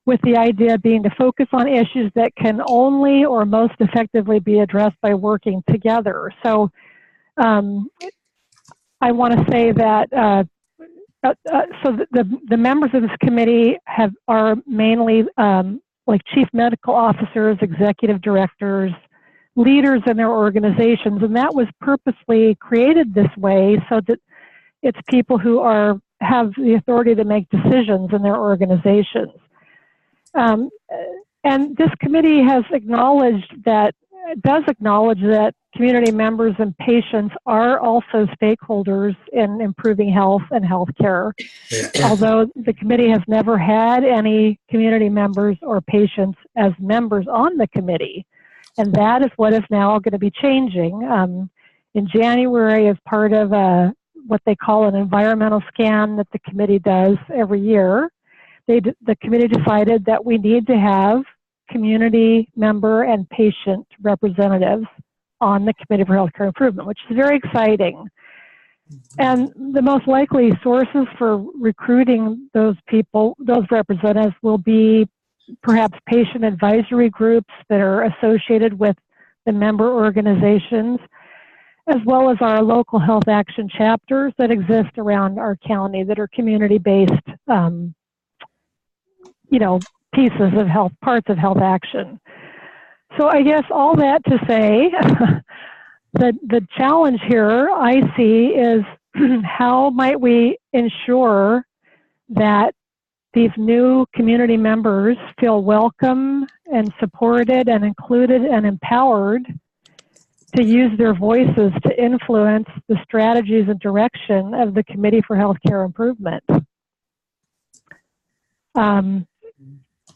[SPEAKER 4] with the idea being to focus on issues that can only or most effectively be addressed by working together. So I want to say that the members of this committee are mainly like chief medical officers, executive directors, leaders in their organizations, and that was purposely created this way so that it's people who have the authority to make decisions in their organizations. And this committee does acknowledge that community members and patients are also stakeholders in improving health and healthcare, although the committee has never had any community members or patients as members on the committee. And that is what is now going to be changing. In January, as part of what they call an environmental scan that the committee does every year, the committee decided that we need to have community member and patient representatives on the Committee for Healthcare Improvement, which is very exciting. And the most likely sources for recruiting those people, those representatives, will be perhaps patient advisory groups that are associated with the member organizations, as well as our local health action chapters that exist around our county that are community-based, pieces of health, parts of health action. So I guess all that to say, the challenge here I see is how might we ensure that these new community members feel welcome and supported and included and empowered to use their voices to influence the strategies and direction of the Committee for Healthcare Improvement.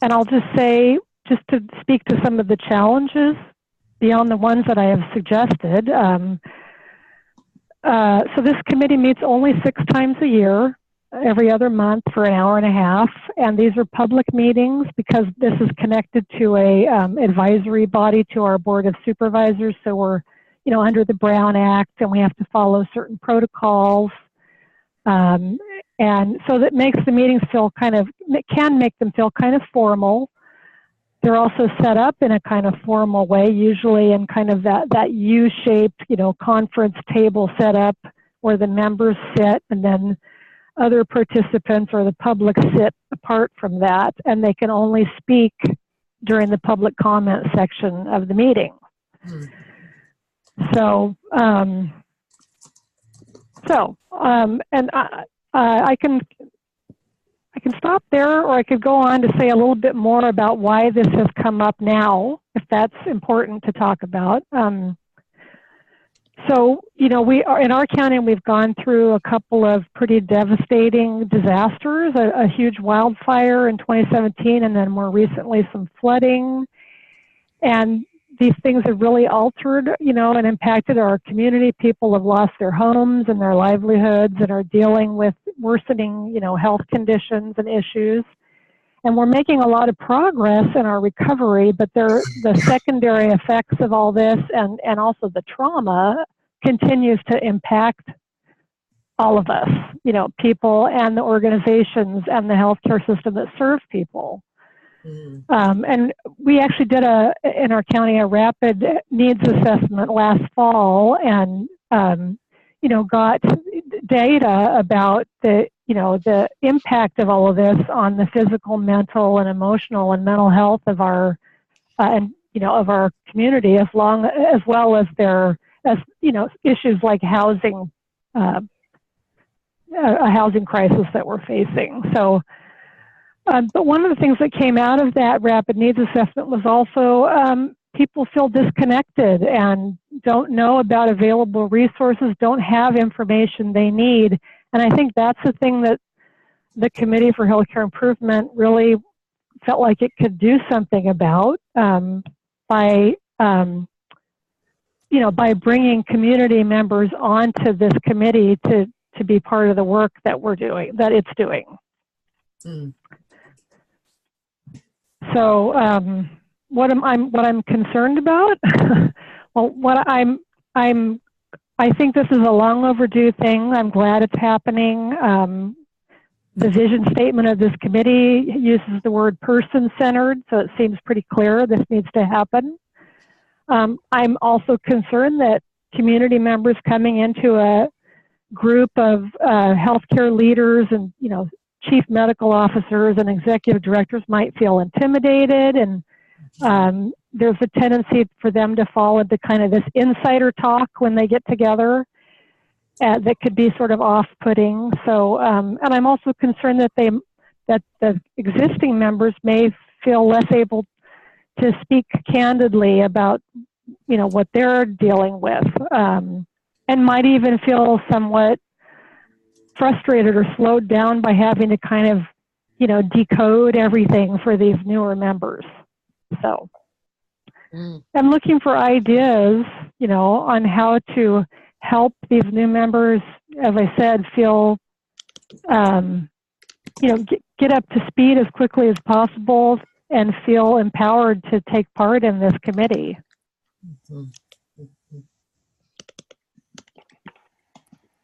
[SPEAKER 4] And I'll just say, just to speak to some of the challenges beyond the ones that I have suggested. So this committee meets only 6 times a year, every other month for an hour and a half. And these are public meetings because this is connected to a advisory body to our Board of Supervisors. So we're, under the Brown Act, and we have to follow certain protocols. And so that makes the meetings feel can make them feel kind of formal. They're also set up in a kind of formal way, usually in kind of that U-shaped, conference table setup where the members sit and then other participants or the public sit apart from that, and they can only speak during the public comment section of the meeting. So, and I can stop there, or I could go on to say a little bit more about why this has come up now, if that's important to talk about. So, we are in our county, we've gone through a couple of pretty devastating disasters, a huge wildfire in 2017, and then more recently some flooding. And these things have really altered, and impacted our community. People have lost their homes and their livelihoods and are dealing with worsening, health conditions and issues. And we're making a lot of progress in our recovery, but the secondary effects of all this and also the trauma continues to impact all of us, people and the organizations and the healthcare system that serve people. And we actually did in our county a rapid needs assessment last fall, and got data about the impact of all of this on the physical, mental, and emotional and mental health of our of our community, as well as issues like housing, a housing crisis that we're facing. So. But one of the things that came out of that rapid needs assessment was also people feel disconnected and don't know about available resources, don't have information they need. And I think that's the thing that the Committee for Healthcare Improvement really felt like it could do something about by bringing community members onto this committee to be part of the work that it's doing. So what I'm concerned about? Well, I think this is a long overdue thing. I'm glad it's happening. The vision statement of this committee uses the word person-centered, so it seems pretty clear this needs to happen. I'm also concerned that community members coming into a group of healthcare leaders and chief medical officers and executive directors might feel intimidated, and there's a tendency for them to fall into kind of this insider talk when they get together that could be sort of off-putting. So, and I'm also concerned that the existing members may feel less able to speak candidly about what they're dealing with, and might even feel somewhat frustrated or slowed down by having to kind of, decode everything for these newer members. So I'm looking for ideas, on how to help these new members, as I said, feel, get up to speed as quickly as possible and feel empowered to take part in this committee.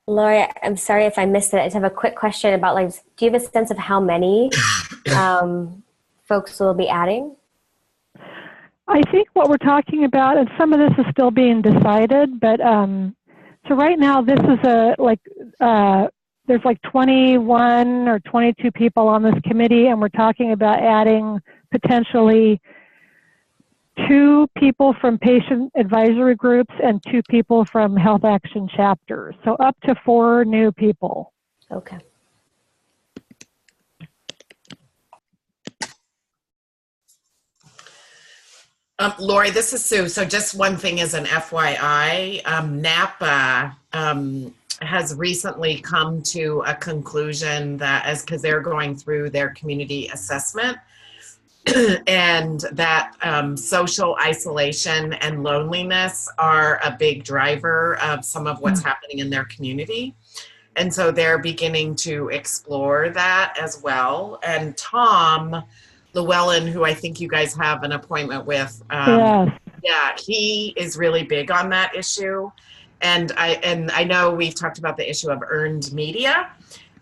[SPEAKER 10] Lori, I'm sorry if I missed it. I just have a quick question about, like, do you have a sense of how many folks will be adding?
[SPEAKER 4] I think what we're talking about, and some of this is still being decided, but so right now this is there's like 21 or 22 people on this committee, and we're talking about adding potentially 2 people from patient advisory groups and 2 people from health action chapters. So up to 4 new people.
[SPEAKER 10] Okay.
[SPEAKER 2] Lori, this is Sue. So just one thing as an FYI, NAPA has recently come to a conclusion that because they're going through their community assessment, and that social isolation and loneliness are a big driver of some of what's happening in their community. And so they're beginning to explore that as well. And Tom Llewellyn, who I think you guys have an appointment with,
[SPEAKER 4] Yes.
[SPEAKER 2] yeah, he is really big on that issue. And I know we've talked about the issue of earned media,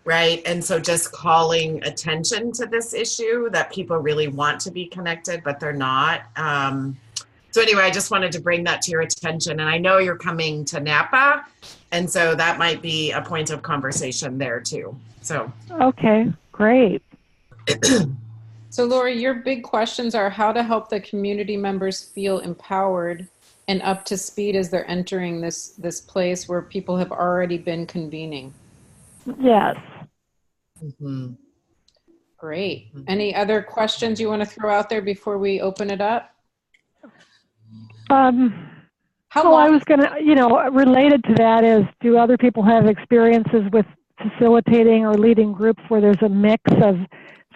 [SPEAKER 2] right? And so just calling attention to this issue that people really want to be connected, but they're not. So anyway, I just wanted to bring that to your attention. And I know you're coming to Napa, and so that might be a point of conversation there too. So.
[SPEAKER 4] Okay, great.
[SPEAKER 1] So Lori, your big questions are how to help the community members feel empowered and up to speed as they're entering this place where people have already been convening.
[SPEAKER 4] Yes.
[SPEAKER 2] Mm-hmm.
[SPEAKER 1] Great. Any other questions you want to throw out there before we open it up?
[SPEAKER 4] How long? I was going to, related to that is, do other people have experiences with facilitating or leading groups where there's a mix of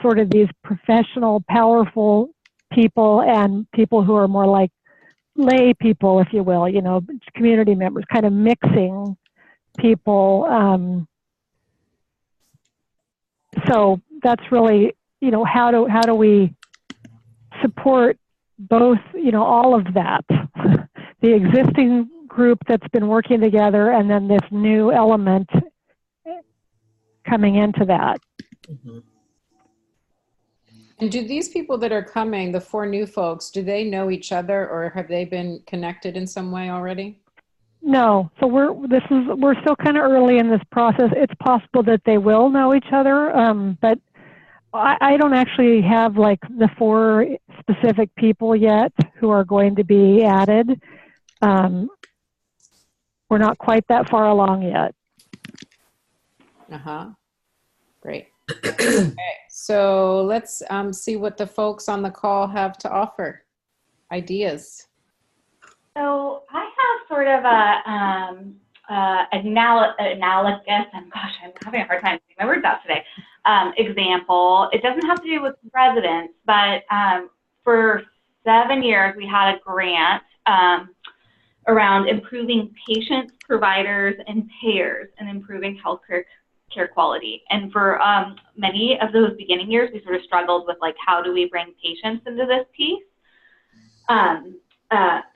[SPEAKER 4] sort of these professional, powerful people and people who are more like lay people, if you will, community members, kind of mixing people. So that's really, how do we support both, all of that, the existing group that's been working together and then this new element coming into that.
[SPEAKER 2] Mm-hmm.
[SPEAKER 1] And do these people that are coming, the 4 new folks, do they know each other or have they been connected in some way already?
[SPEAKER 4] No. So we're still kind of early in this process. It's possible that they will know each other, but I don't actually have like the 4 specific people yet who are going to be added. We're not quite that far along yet.
[SPEAKER 1] Great. Okay, so let's see what the folks on the call have to offer. Ideas.
[SPEAKER 5] So I have sort of analogous, and gosh, I'm having a hard time saying my words out today, example. It doesn't have to do with residents, but for 7 years we had a grant around improving patients, providers, and payers and improving healthcare care quality. And for many of those beginning years, we sort of struggled with like, how do we bring patients into this piece?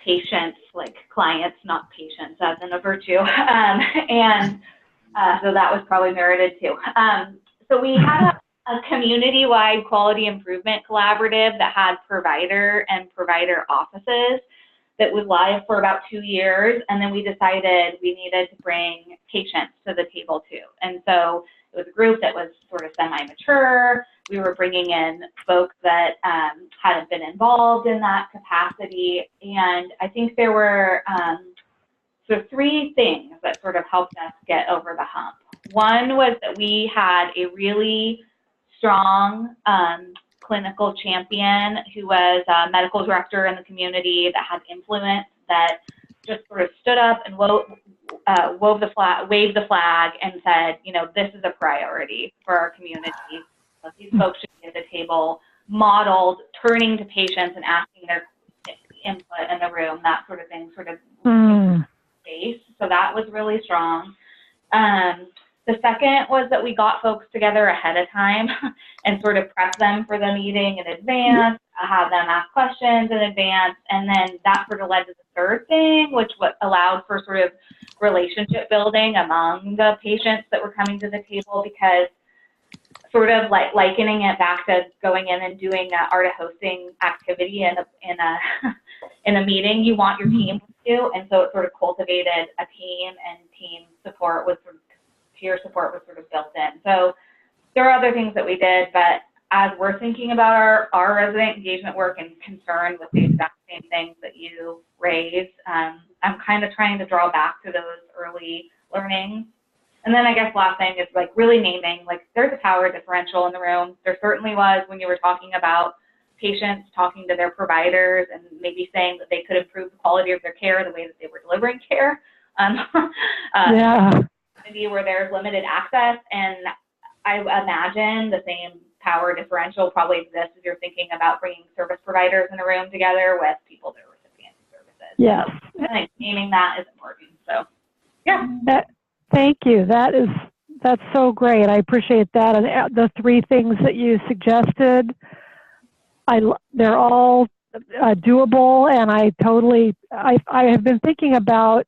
[SPEAKER 5] Patients, like clients, not patients, as in a virtue. So that was probably merited too. So we had a community-wide quality improvement collaborative that had provider and provider offices that was live for about 2 years, and then we decided we needed to bring patients to the table too. And so it was a group that was sort of semi-mature. We were bringing in folks that hadn't been involved in that capacity, and I think there were sort of 3 things that sort of helped us get over the hump. One was that we had a really strong clinical champion who was a medical director in the community that had influence, that just sort of stood up and waved the flag and said, this is a priority for our community. So these folks should be at the table, modeled, turning to patients and asking their input in the room, that sort of thing, sort of space. So that was really strong. The The second was that we got folks together ahead of time and sort of prepped them for the meeting in advance, have them ask questions in advance, and then that sort of led to the third thing, which allowed for sort of relationship building among the patients that were coming to the table, because sort of like likening it back to going in and doing an art of hosting activity in a meeting, you want your team to do, and so it sort of cultivated a team, and team support was sort of peer support was sort of built in. So there are other things that we did, but as we're thinking about our resident engagement work and concerned with the exact same things that you raised, I'm kind of trying to draw back to those early learnings. And then I guess last thing is like really naming, like there's a power differential in the room. There certainly was when you were talking about patients talking to their providers and maybe saying that they could improve the quality of their care, the way that they were delivering care.
[SPEAKER 4] Yeah.
[SPEAKER 5] Where there's limited access, and I imagine the same power differential probably exists if you're thinking about bringing service providers in a room together with people that are recipients of services.
[SPEAKER 4] Yes.
[SPEAKER 5] So I think naming that is important. So, yeah.
[SPEAKER 4] Thank you. That's so great. I appreciate that. And the three things that you suggested, they're all doable, and I have been thinking about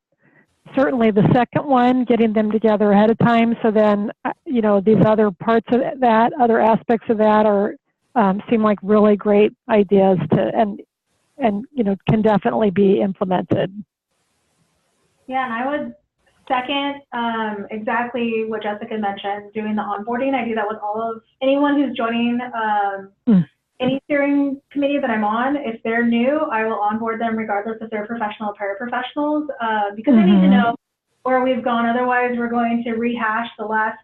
[SPEAKER 4] certainly the second one, getting them together ahead of time. So then, these other parts of that, other aspects of that seem like really great ideas and can definitely be implemented.
[SPEAKER 8] Yeah, and I would second exactly what Jessica mentioned, doing the onboarding. I do that with anyone who's joining any steering committee that I'm on. If they're new, I will onboard them regardless if they're professional or paraprofessionals, because I need to know where we've gone. Otherwise, we're going to rehash the last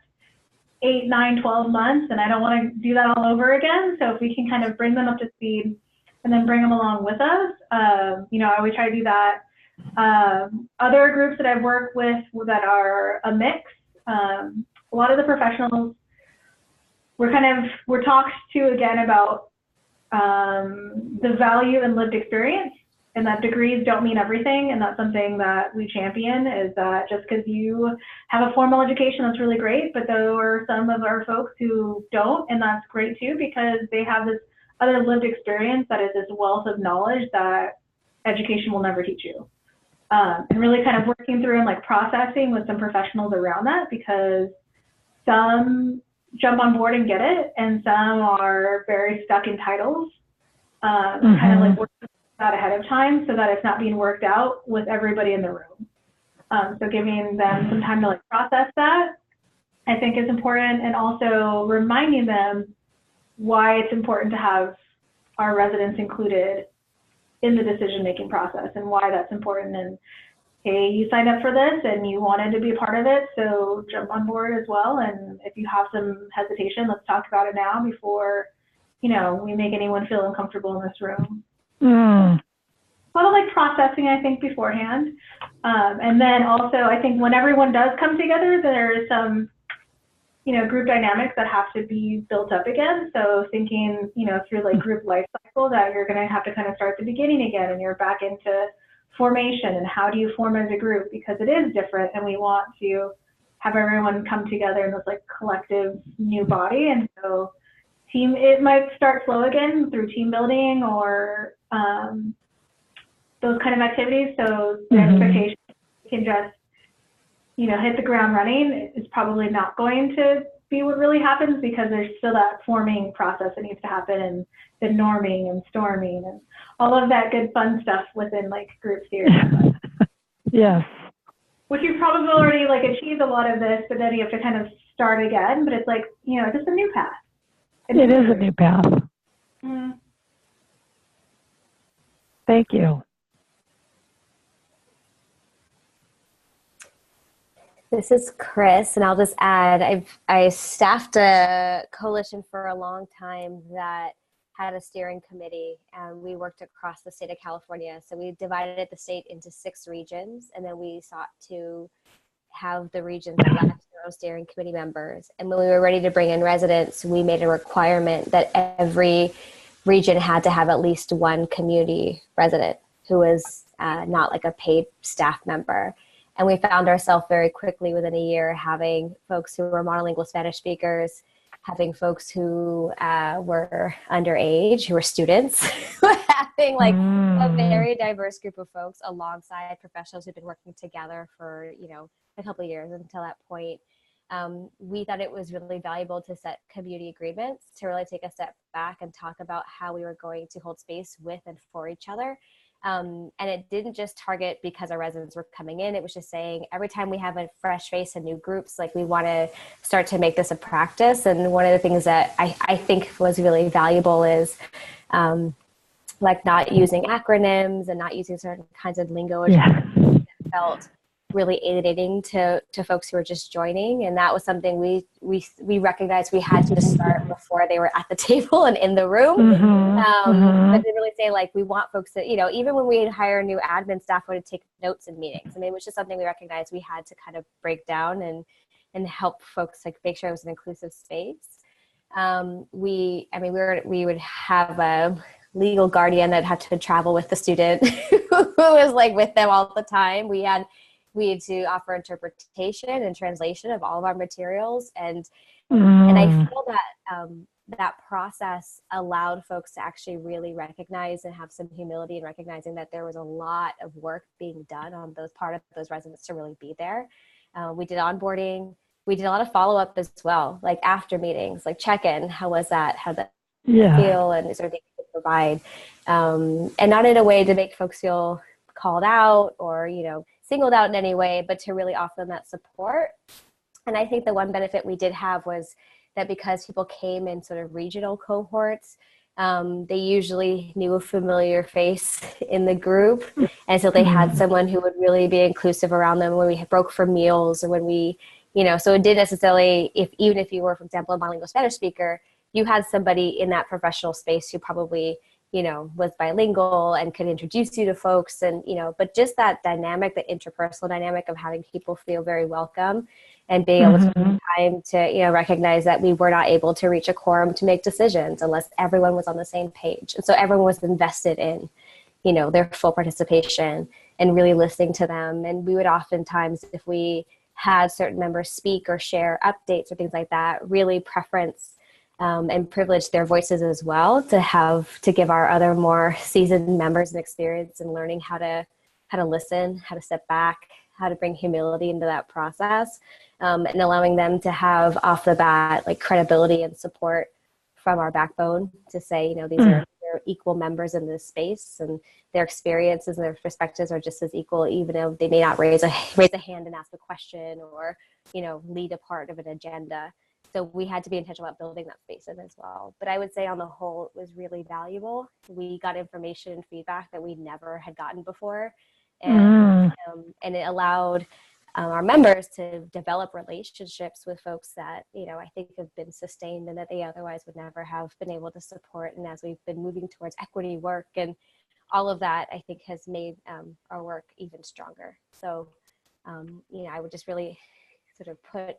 [SPEAKER 8] 8, 9, 12 months, and I don't want to do that all over again. So if we can kind of bring them up to speed and then bring them along with us, I always try to do that. Other groups that I've worked with that are a mix, a lot of the professionals, we're talked to again about the value in lived experience, and that degrees don't mean everything. And that's something that we champion, is that just because you have a formal education, that's really great, but there are some of our folks who don't, and that's great too, because they have this other lived experience that is this wealth of knowledge that education will never teach you. And really kind of working through and like processing with some professionals around that, because some jump on board and get it, and some are very stuck in titles. Kind of like working that ahead of time so that it's not being worked out with everybody in the room. So giving them some time to like process that, I think, is important, and also reminding them why it's important to have our residents included in the decision-making process and why that's important. And hey, you signed up for this and you wanted to be a part of it, so jump on board as well. And if you have some hesitation, let's talk about it now before, we make anyone feel uncomfortable in this room. A lot of like processing, I think, beforehand. And then also, I think when everyone does come together, there's some, group dynamics that have to be built up again. So thinking, through like group life cycle, that you're going to have to kind of start at the beginning again, and you're back into formation, and how do you form as a group, because it is different, and we want to have everyone come together in this like collective new body. And so it might start slow again through team building or those kind of activities. So the expectation can just, hit the ground running is probably not going to be what really happens, because there's still that forming process that needs to happen, and the norming and storming and all of that good fun stuff within like group theory.
[SPEAKER 4] Yes.
[SPEAKER 8] Which you've probably already like achieved a lot of this, but then you have to kind of start again. But it's like, it's just a new path.
[SPEAKER 4] It is a new path. Thank you.
[SPEAKER 10] This is Chris, and I'll just add, I staffed a coalition for a long time that had a steering committee, and we worked across the state of California. So we divided the state into 6 regions, and then we sought to have the regions elect their own steering committee members. And when we were ready to bring in residents, we made a requirement that every region had to have at least one community resident who was not like a paid staff member. And we found ourselves very quickly within a year having folks who were monolingual Spanish speakers, having folks who were underage, who were students, having like a very diverse group of folks alongside professionals who've been working together for, you know, a couple of years until that point. We thought it was really valuable to set community agreements to really take a step back and talk about how we were going to hold space with and for each other. And it didn't just target because our residents were coming in. It was just saying every time we have a fresh face and new groups, like we want to start to make this a practice. And one of the things that I think was really valuable is like not using acronyms and not using certain kinds of lingo that felt really alienating to folks who were just joining. And that was something we recognized we had to start before they were at the table and in the room. But to really say, like, we want folks that, you know, even when we hire new admin staff would take notes in meetings. I mean, it was just something we recognized we had to kind of break down and help folks like make sure it was an inclusive space. We would have a legal guardian that had to travel with the student who was like with them all the time. We had to offer interpretation and translation of all of our materials. And I feel that that process allowed folks to actually really recognize and have some humility in recognizing that there was a lot of work being done on those part of those residents to really be there. We did onboarding. We did a lot of follow-up as well, like after meetings, like check-in. How was that? How did that feel? And sort of things to provide. And not in a way to make folks feel called out or, you know, singled out in any way, but to really offer them that support. And I think the one benefit we did have was that because people came in sort of regional cohorts, they usually knew a familiar face in the group. And so they had someone who would really be inclusive around them when we broke for meals or when we, you know, so it didn't necessarily, even if you were, for example, a bilingual Spanish speaker, you had somebody in that professional space who probably, you know, was bilingual and could introduce you to folks and, you know, but just that dynamic, the interpersonal dynamic of having people feel very welcome and being able to take time to, you know, recognize that we were not able to reach a quorum to make decisions unless everyone was on the same page. And so everyone was invested in, you know, their full participation and really listening to them. And we would oftentimes, if we had certain members speak or share updates or things like that, really preference and privilege their voices as well to give our other more seasoned members an experience in learning how to listen, how to step back, how to bring humility into that process, and allowing them to have off the bat like credibility and support from our backbone to say, you know, these are they're equal members in this space and their experiences and their perspectives are just as equal, even though they may not raise a hand and ask a question or, you know, lead a part of an agenda. So we had to be intentional about building that space in as well. But I would say on the whole, it was really valuable. We got information and feedback that we never had gotten before. And it allowed our members to develop relationships with folks that, you know, I think have been sustained and that they otherwise would never have been able to support. And as we've been moving towards equity work and all of that, I think has made our work even stronger. So, you know, I would just really sort of put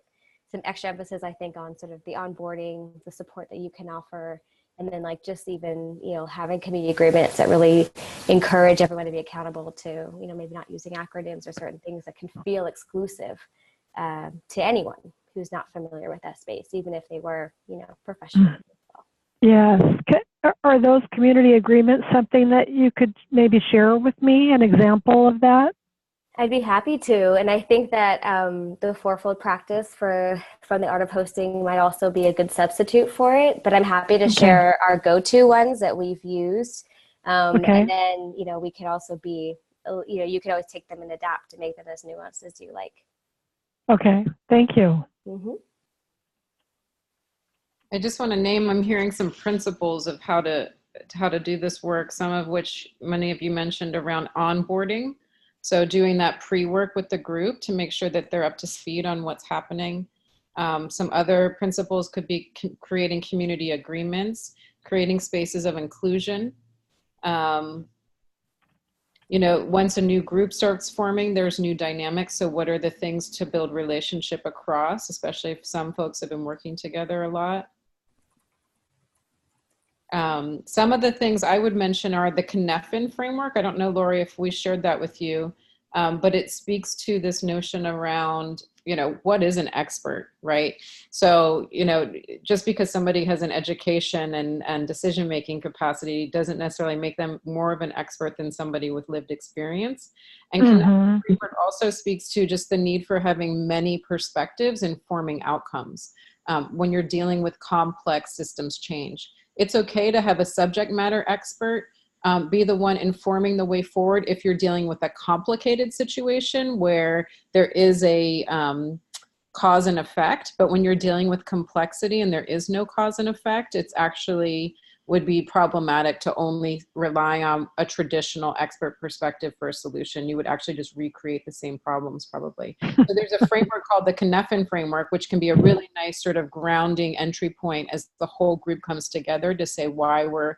[SPEAKER 10] some extra emphasis, I think, on sort of the onboarding, the support that you can offer, and then like just even, you know, having community agreements that really encourage everyone to be accountable to, you know, maybe not using acronyms or certain things that can feel exclusive to anyone who's not familiar with that space, even if they were, you know, professional as well.
[SPEAKER 4] Yes. Are those community agreements something that you could maybe share with me, an example of that?
[SPEAKER 10] I'd be happy to. And I think that the fourfold practice from the art of hosting might also be a good substitute for it, but I'm happy to share our go-to ones that we've used. And then, you know, we could also be, you know, you can always take them and adapt to make them as nuanced as you like.
[SPEAKER 4] Okay, thank you.
[SPEAKER 1] I just want to name, I'm hearing some principles of how to do this work, some of which many of you mentioned around onboarding. So doing that pre-work with the group to make sure that they're up to speed on what's happening. Some other principles could be creating community agreements, creating spaces of inclusion. You know, once a new group starts forming, there's new dynamics. So what are the things to build relationship across, especially if some folks have been working together a lot? Some of the things I would mention are the Cynefin framework. I don't know, Lori, if we shared that with you, But it speaks to this notion around, you know, what is an expert, right? So, you know, just because somebody has an education and decision-making capacity doesn't necessarily make them more of an expert than somebody with lived experience. And Connected Framework also speaks to just the need for having many perspectives in forming outcomes when you're dealing with complex systems change. It's okay to have a subject matter expert be the one informing the way forward if you're dealing with a complicated situation where there is a cause and effect. But when you're dealing with complexity and there is no cause and effect, it's actually would be problematic to only rely on a traditional expert perspective for a solution. You would actually just recreate the same problems probably. So there's a framework called the Cynefin framework, which can be a really nice sort of grounding entry point as the whole group comes together to say why we're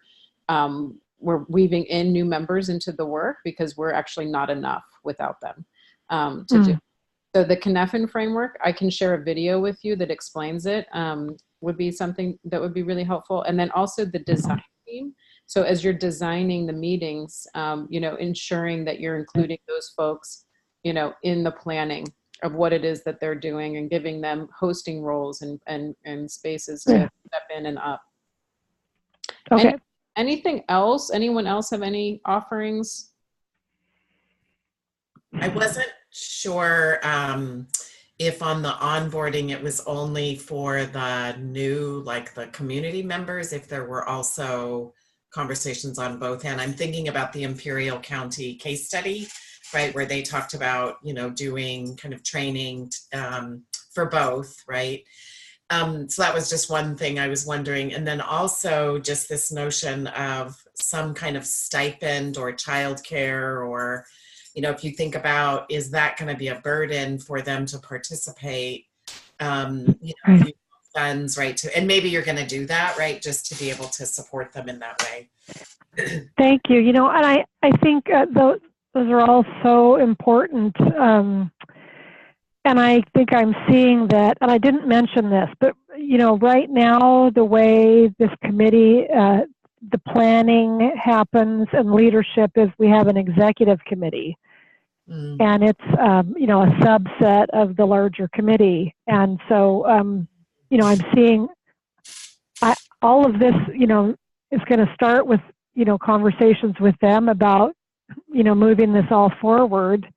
[SPEAKER 1] weaving in new members into the work, because we're actually not enough without them to do. So the Cynefin framework, I can share a video with you that explains it, would be something that would be really helpful. And then also the design team. So as you're designing the meetings, you know, ensuring that you're including those folks, you know, in the planning of what it is that they're doing and giving them hosting roles and spaces to step in and up.
[SPEAKER 4] Okay.
[SPEAKER 1] Anything else? Anyone else have any offerings?
[SPEAKER 2] I wasn't sure if on the onboarding it was only for the new, like the community members, if there were also conversations on both ends. I'm thinking about the Imperial County case study, right, where they talked about, you know, doing kind of training for both, right? So that was just one thing I was wondering. And then also just this notion of some kind of stipend or childcare, or, you know, if you think about, is that going to be a burden for them to participate? You know, funds, right? And maybe you're going to do that, right? Just to be able to support them in that way.
[SPEAKER 4] Thank you. You know, and I think those are all so important. And I think I'm seeing that, and I didn't mention this, but, you know, right now, the way this committee, the planning happens and leadership is we have an executive committee. And it's, you know, a subset of the larger committee. And so, you know, I'm seeing all of this, you know, is going to start with, you know, conversations with them about, you know, moving this all forward.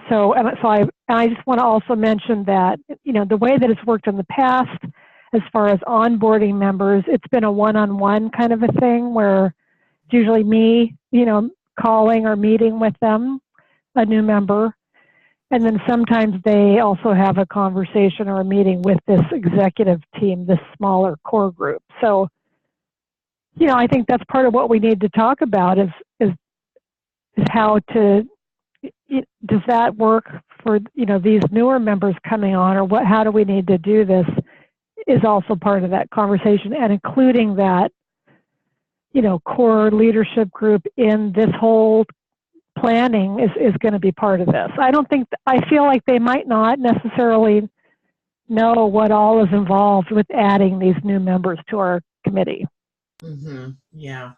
[SPEAKER 4] So I just want to also mention that, you know, the way that it's worked in the past, as far as onboarding members, it's been a one-on-one kind of a thing where it's usually me, you know, calling or meeting with them, a new member. And then sometimes they also have a conversation or a meeting with this executive team, this smaller core group. So, you know, I think that's part of what we need to talk about is how to, does that work for, you know, these newer members coming on, or how do we need to do this is also part of that conversation, and including that, you know, core leadership group in this whole planning is going to be part of this. I feel like they might not necessarily know what all is involved with adding these new members to our committee.
[SPEAKER 2] Yeah.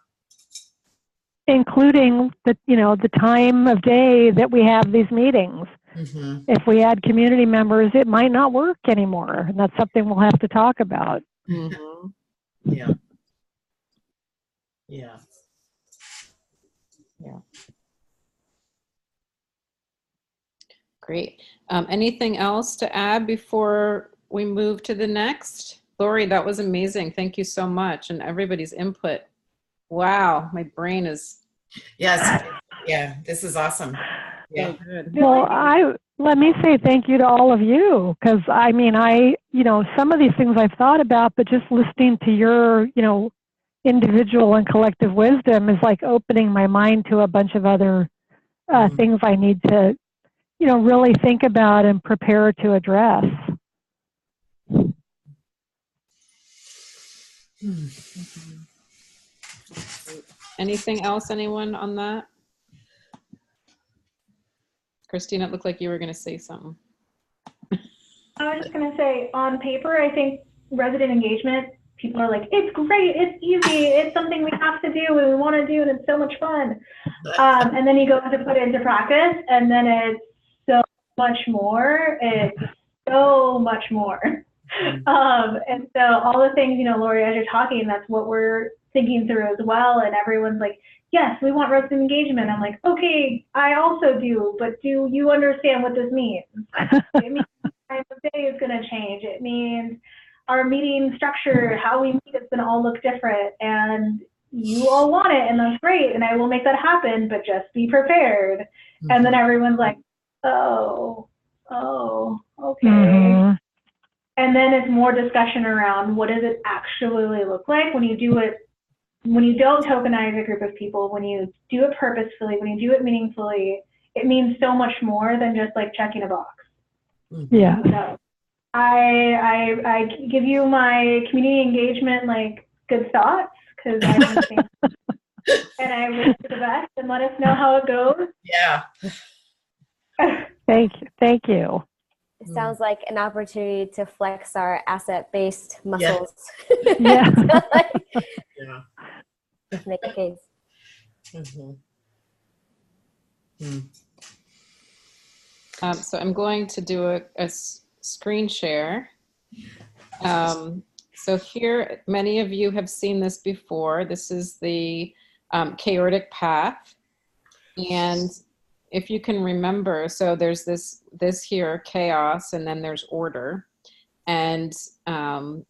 [SPEAKER 4] Including the, you know, the time of day that we have these meetings. If we add community members, it might not work anymore, and that's something we'll have to talk about.
[SPEAKER 2] Yeah. Yeah.
[SPEAKER 1] Yeah. Great. Anything else to add before we move to the next? Lori, that was amazing. Thank you so much, and everybody's input. Wow, my brain is.
[SPEAKER 2] Yes. Yeah, this is awesome. Yeah.
[SPEAKER 1] So good.
[SPEAKER 4] Well, let me say thank you to all of you, because I mean, you know, some of these things I've thought about, but just listening to your, you know, individual and collective wisdom is like opening my mind to a bunch of other things I need to, you know, really think about and prepare to address.
[SPEAKER 1] Anything else, anyone on that? Christine, it looked like you were going to say something.
[SPEAKER 8] I was just going to say, on paper, I think resident engagement, people are like, it's great, it's easy, it's something we have to do and we want to do, and it's so much fun. And then you go to put it into practice, and then it's so much more. It's so much more. And so all the things, Lori, as you're talking, that's what we're thinking through as well. And everyone's like, yes, we want resident engagement. I'm like, okay, I also do, but do you understand what this means? It means the time of day is going to change. It means our meeting structure, how we meet, is going to all look different. And you all want it, and that's great, and I will make that happen, but just be prepared. Mm-hmm. And then everyone's like, oh, okay. Mm-hmm. And then it's more discussion around what does it actually look like when you do it, when you don't tokenize a group of people, when you do it purposefully, when you do it meaningfully. It means so much more than just like checking a box.
[SPEAKER 4] Yeah.
[SPEAKER 8] So I give you my community engagement like good thoughts, because I don't think, and I wish you the best, and let us know how it goes.
[SPEAKER 2] Yeah.
[SPEAKER 4] Thank you.
[SPEAKER 10] It sounds like an opportunity to flex our asset-based muscles.
[SPEAKER 4] Yeah.
[SPEAKER 2] Yeah.
[SPEAKER 10] Make a case.
[SPEAKER 1] So I'm going to do a screen share. So here, many of you have seen this before. This is the chaotic path. And if you can remember, so there's this here, chaos, and then there's order. And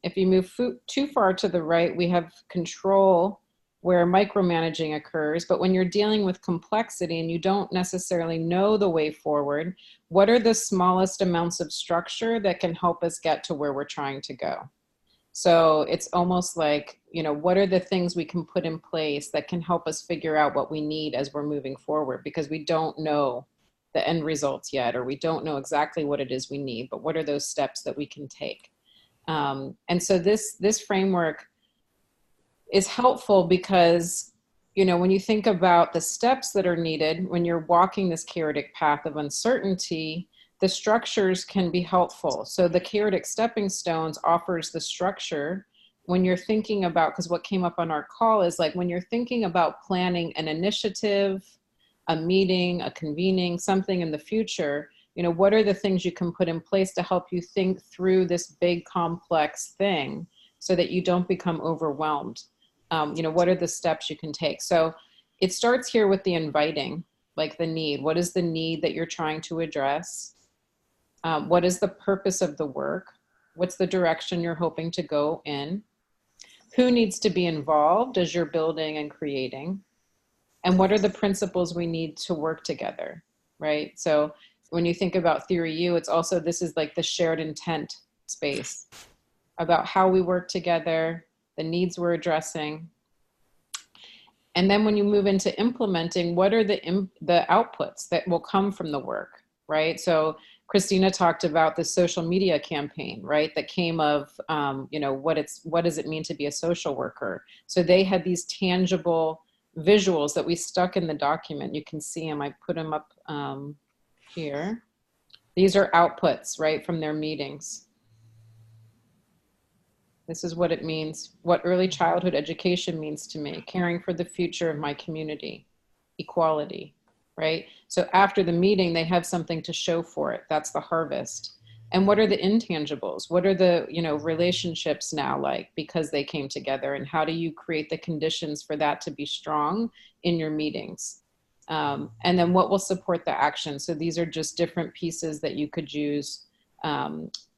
[SPEAKER 1] if you move too far to the right, we have control, where micromanaging occurs. But when you're dealing with complexity and you don't necessarily know the way forward, what are the smallest amounts of structure that can help us get to where we're trying to go? So it's almost like, what are the things we can put in place that can help us figure out what we need as we're moving forward, because we don't know the end results yet, or we don't know exactly what it is we need, but what are those steps that we can take? And so this framework is helpful because, when you think about the steps that are needed, when you're walking this chaotic path of uncertainty, the structures can be helpful. So the chaotic stepping stones offers the structure when you're thinking about, because what came up on our call is like when you're thinking about planning an initiative, a meeting, a convening, something in the future, what are the things you can put in place to help you think through this big complex thing so that you don't become overwhelmed? What are the steps you can take? So it starts here with the inviting, like the need. What is the need that you're trying to address? What is the purpose of the work? What's the direction you're hoping to go in? Who needs to be involved as you're building and creating? And what are the principles we need to work together, right? So when you think about Theory U, it's also, this is like the shared intent space about how we work together, the needs we're addressing. And then when you move into implementing, what are the outputs that will come from the work, right? So Christina talked about the social media campaign, right? That came of, what does it mean to be a social worker? So they had these tangible visuals that we stuck in the document. You can see them. I put them up here. These are outputs, right, from their meetings. This is what it means, what early childhood education means to me, caring for the future of my community, equality. Right? So after the meeting, they have something to show for it. That's the harvest. And what are the intangibles? What are the, relationships now like because they came together? And how do you create the conditions for that to be strong in your meetings? And then what will support the action? So these are just different pieces that you could use.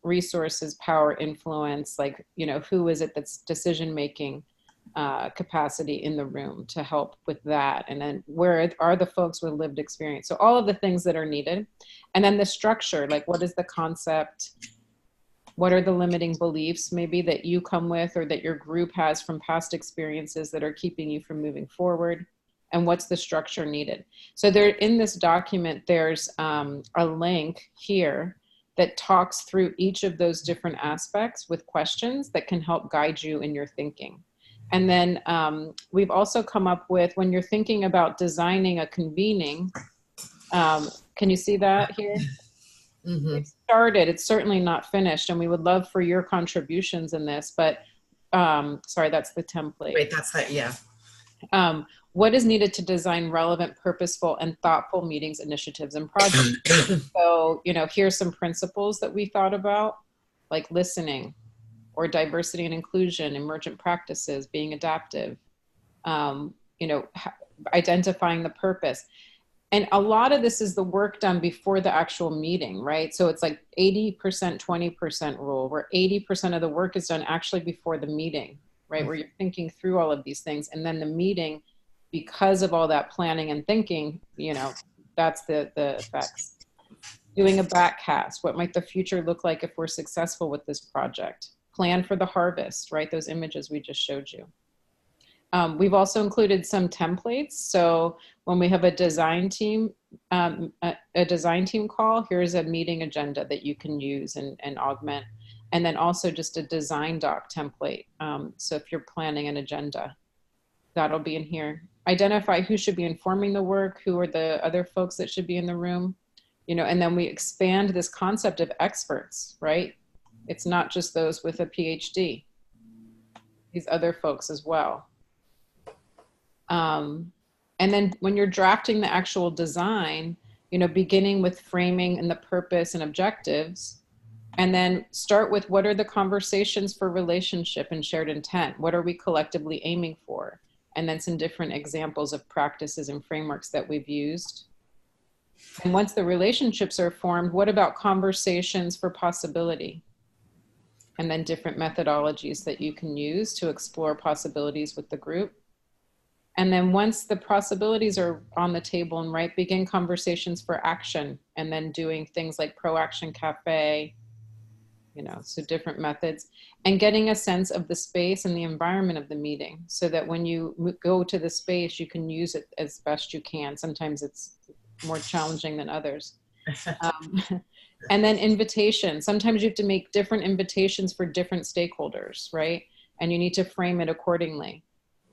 [SPEAKER 1] Resources, power, influence, like, who is it that's decision-making capacity in the room to help with that? And then where are the folks with lived experience? So all of the things that are needed. And then the structure, like what is the concept? What are the limiting beliefs maybe that you come with or that your group has from past experiences that are keeping you from moving forward? And what's the structure needed? So there, in this document, there's a link here that talks through each of those different aspects with questions that can help guide you in your thinking. And then we've also come up with, when you're thinking about designing a convening, can you see that here? Mm-hmm. It started, it's certainly not finished, and we would love for your contributions in this, but sorry, that's the template.
[SPEAKER 2] Wait, that's that, yeah.
[SPEAKER 1] What is needed to design relevant, purposeful, and thoughtful meetings, initiatives, and projects? So, here's some principles that we thought about, like listening, or diversity and inclusion, emergent practices, being adaptive, identifying the purpose. And a lot of this is the work done before the actual meeting, right? So it's like 80%, 20% rule, where 80% of the work is done actually before the meeting, right? Where you're thinking through all of these things. And then the meeting, because of all that planning and thinking, that's the effects. Doing a backcast. What might the future look like if we're successful with this project? Plan for the harvest, right? Those images we just showed you. We've also included some templates. So when we have a design team call, here's a meeting agenda that you can use and augment. And then also just a design doc template. So if you're planning an agenda, that'll be in here. Identify who should be informing the work, who are the other folks that should be in the room, and then we expand this concept of experts, right? It's not just those with a PhD, these other folks as well. And then when you're drafting the actual design, beginning with framing and the purpose and objectives, and then start with what are the conversations for relationship and shared intent? What are we collectively aiming for? And then some different examples of practices and frameworks that we've used. And once the relationships are formed, what about conversations for possibility? And then different methodologies that you can use to explore possibilities with the group. And then once the possibilities are on the table and right, begin conversations for action, and then doing things like Pro-Action Cafe, so different methods, and getting a sense of the space and the environment of the meeting so that when you go to the space, you can use it as best you can. Sometimes it's more challenging than others. And then invitation. Sometimes you have to make different invitations for different stakeholders, right? And you need to frame it accordingly.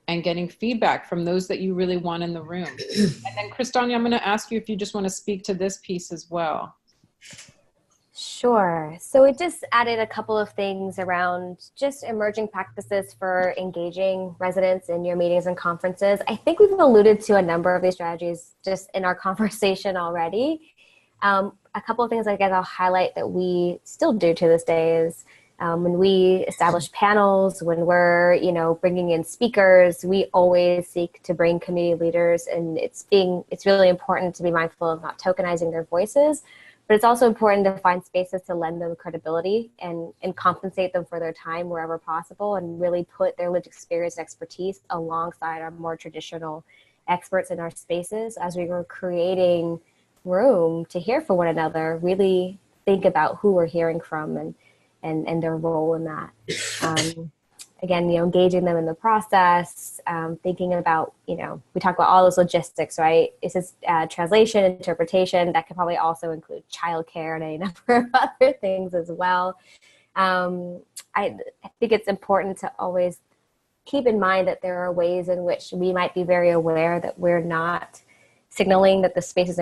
[SPEAKER 1] And getting feedback from those that you really want in the room. And then Christania, I'm gonna ask you if you just wanna speak to this piece as well.
[SPEAKER 10] Sure. So we just added a couple of things around just emerging practices for engaging residents in your meetings and conferences. I think we've alluded to a number of these strategies just in our conversation already. A couple of things I guess I'll highlight that we still do to this day is when we establish panels, when we're, bringing in speakers, we always seek to bring community leaders, and it's really important to be mindful of not tokenizing their voices, but it's also important to find spaces to lend them credibility and compensate them for their time wherever possible, and really put their lived experience and expertise alongside our more traditional experts in our spaces as we were creating room to hear from one another, really think about who we're hearing from and their role in that. Again, engaging them in the process, thinking about, we talk about all those logistics, right? This is translation, interpretation, that could probably also include childcare and a number of other things as well. I think it's important to always keep in mind that there are ways in which we might be very aware that we're not signaling that the space is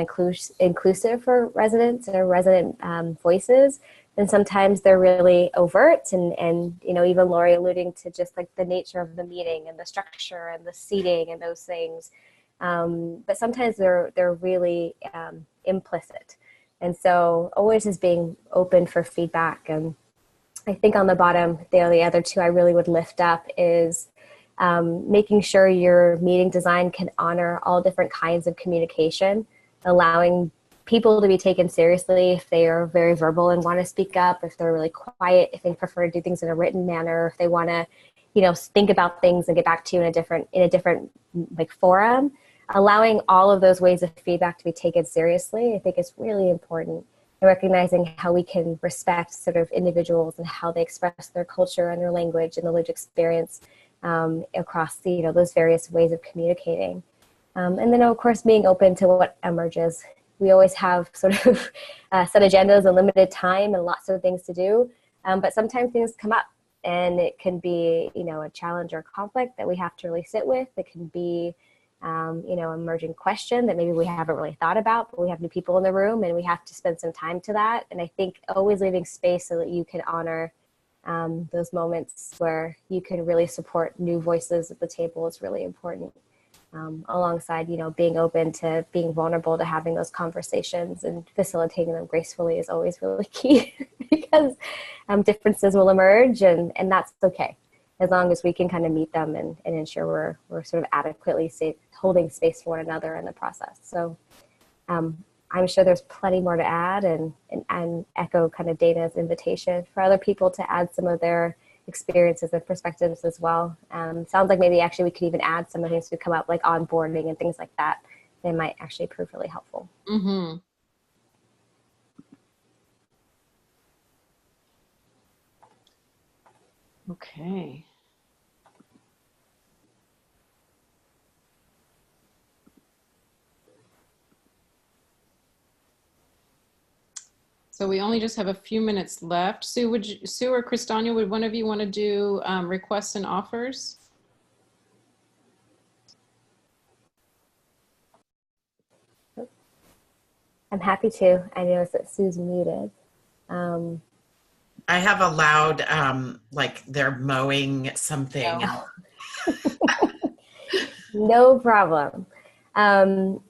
[SPEAKER 10] inclusive for residents or resident voices. And sometimes they're really overt and even Lori alluding to just like the nature of the meeting and the structure and the seating and those things. But sometimes they're really implicit. And so always just being open for feedback. And I think on the bottom, the other two I really would lift up is making sure your meeting design can honor all different kinds of communication, allowing people to be taken seriously if they are very verbal and want to speak up, if they're really quiet, if they prefer to do things in a written manner, if they want to, think about things and get back to you in a different like forum. Allowing all of those ways of feedback to be taken seriously, I think is really important. And recognizing how we can respect sort of individuals and how they express their culture and their language and the lived experience across those various ways of communicating. And then of course being open to what emerges. We always have sort of set agendas and limited time and lots of things to do, but sometimes things come up and it can be, a challenge or conflict that we have to really sit with. It can be, emerging question that maybe we haven't really thought about, but we have new people in the room and we have to spend some time to that. And I think always leaving space so that you can honor those moments where you can really support new voices at the table is really important. alongside, you know, being open to being vulnerable to having those conversations and facilitating them gracefully is always really key because differences will emerge and that's okay. As long as we can kind of meet them and ensure we're sort of adequately safe, holding space for one another in the process. So I'm sure there's plenty more to add and echo kind of Dana's invitation for other people to add some of their experiences and perspectives as well. Sounds like maybe actually we could even add some of the things to come up, like onboarding and things like that. They might actually prove really helpful.
[SPEAKER 1] Mm-hmm. Okay. So we only just have a few minutes left. Sue or Christania, would one of you want to do requests and offers?
[SPEAKER 10] I'm happy to. I noticed that Sue's muted.
[SPEAKER 2] I have allowed, like they're mowing something.
[SPEAKER 10] No, no problem.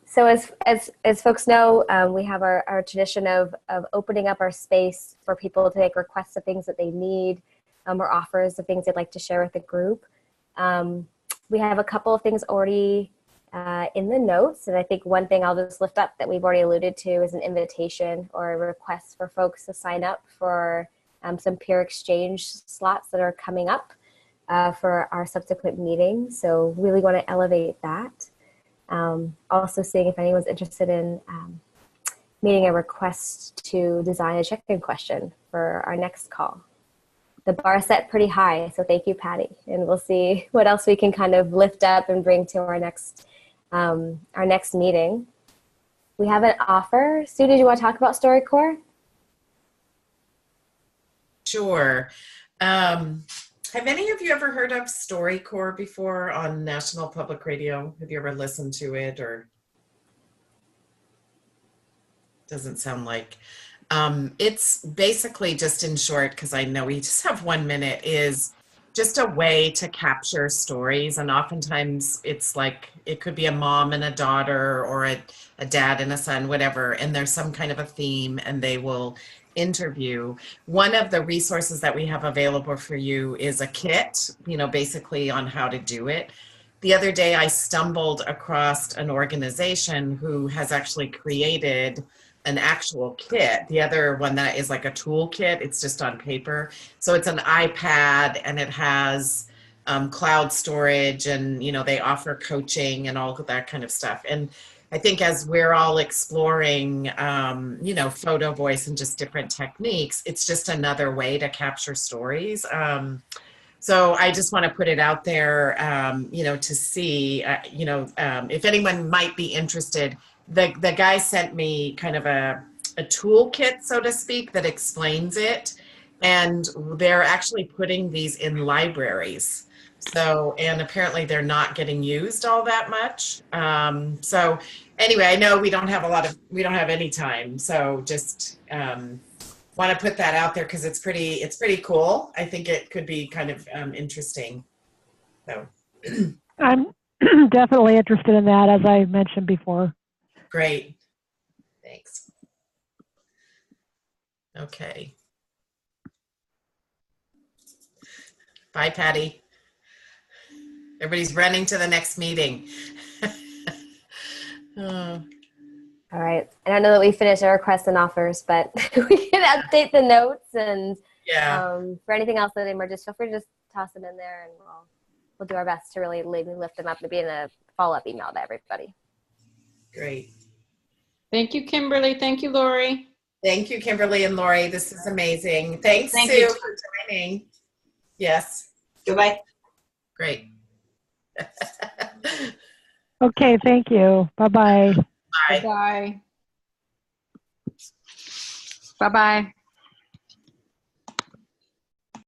[SPEAKER 10] So as folks know, we have our tradition of opening up our space for people to make requests of things that they need or offers of things they'd like to share with the group. We have a couple of things already in the notes, and I think one thing I'll just lift up that we've already alluded to is an invitation or a request for folks to sign up for some peer exchange slots that are coming up for our subsequent meetings. So really want to elevate that. Also seeing if anyone's interested in meeting a request to design a check-in question for our next call. The bar set pretty high, so thank you, Patty. And we'll see what else we can kind of lift up and bring to our next meeting. We have an offer. Sue, did you want to talk about StoryCorps?
[SPEAKER 2] Sure. Have any of you ever heard of StoryCorps before on National Public Radio? Have you ever listened to it, or? Doesn't sound like. It's basically, just in short, because I know we just have 1 minute, is just a way to capture stories. And oftentimes it's like, it could be a mom and a daughter or a dad and a son, whatever. And there's some kind of a theme and they will interview. One of the resources that we have available for you is a kit, you know, basically on how to do it. The other day I stumbled across an organization who has actually created an actual kit. The other one that is like a toolkit, it's just on paper. So it's an iPad and it has cloud storage, and, you know, they offer coaching and all of that kind of stuff. And I think as we're all exploring, you know, photo voice and just different techniques, it's just another way to capture stories. So I just want to put it out there, you know, to see, you know, if anyone might be interested. The guy sent me kind of a toolkit, so to speak, that explains it. And they're actually putting these in libraries. So, and apparently they're not getting used all that much. So anyway, I know we don't have any time. So just want to put that out there because it's pretty cool. I think it could be kind of interesting. So
[SPEAKER 4] I'm definitely interested in that, as I mentioned before.
[SPEAKER 2] Great. Thanks. Okay. Bye, Patty. Everybody's running to the next meeting.
[SPEAKER 10] All right. I don't know that we finished our requests and offers, but we can update the notes, and for anything else that emerges, feel free to just toss them in there, and we'll do our best to really lift them up and be in a follow-up email to everybody.
[SPEAKER 2] Great.
[SPEAKER 1] Thank you, Kimberly. Thank you, Lori.
[SPEAKER 2] Thank you, Kimberly and Lori. This is amazing. Thanks,
[SPEAKER 9] Thank
[SPEAKER 2] Sue,
[SPEAKER 9] you.
[SPEAKER 2] for joining. Yes.
[SPEAKER 9] Goodbye.
[SPEAKER 2] Great.
[SPEAKER 4] Okay, thank you. Bye-bye.
[SPEAKER 2] Bye.
[SPEAKER 1] Bye.
[SPEAKER 6] Bye-bye.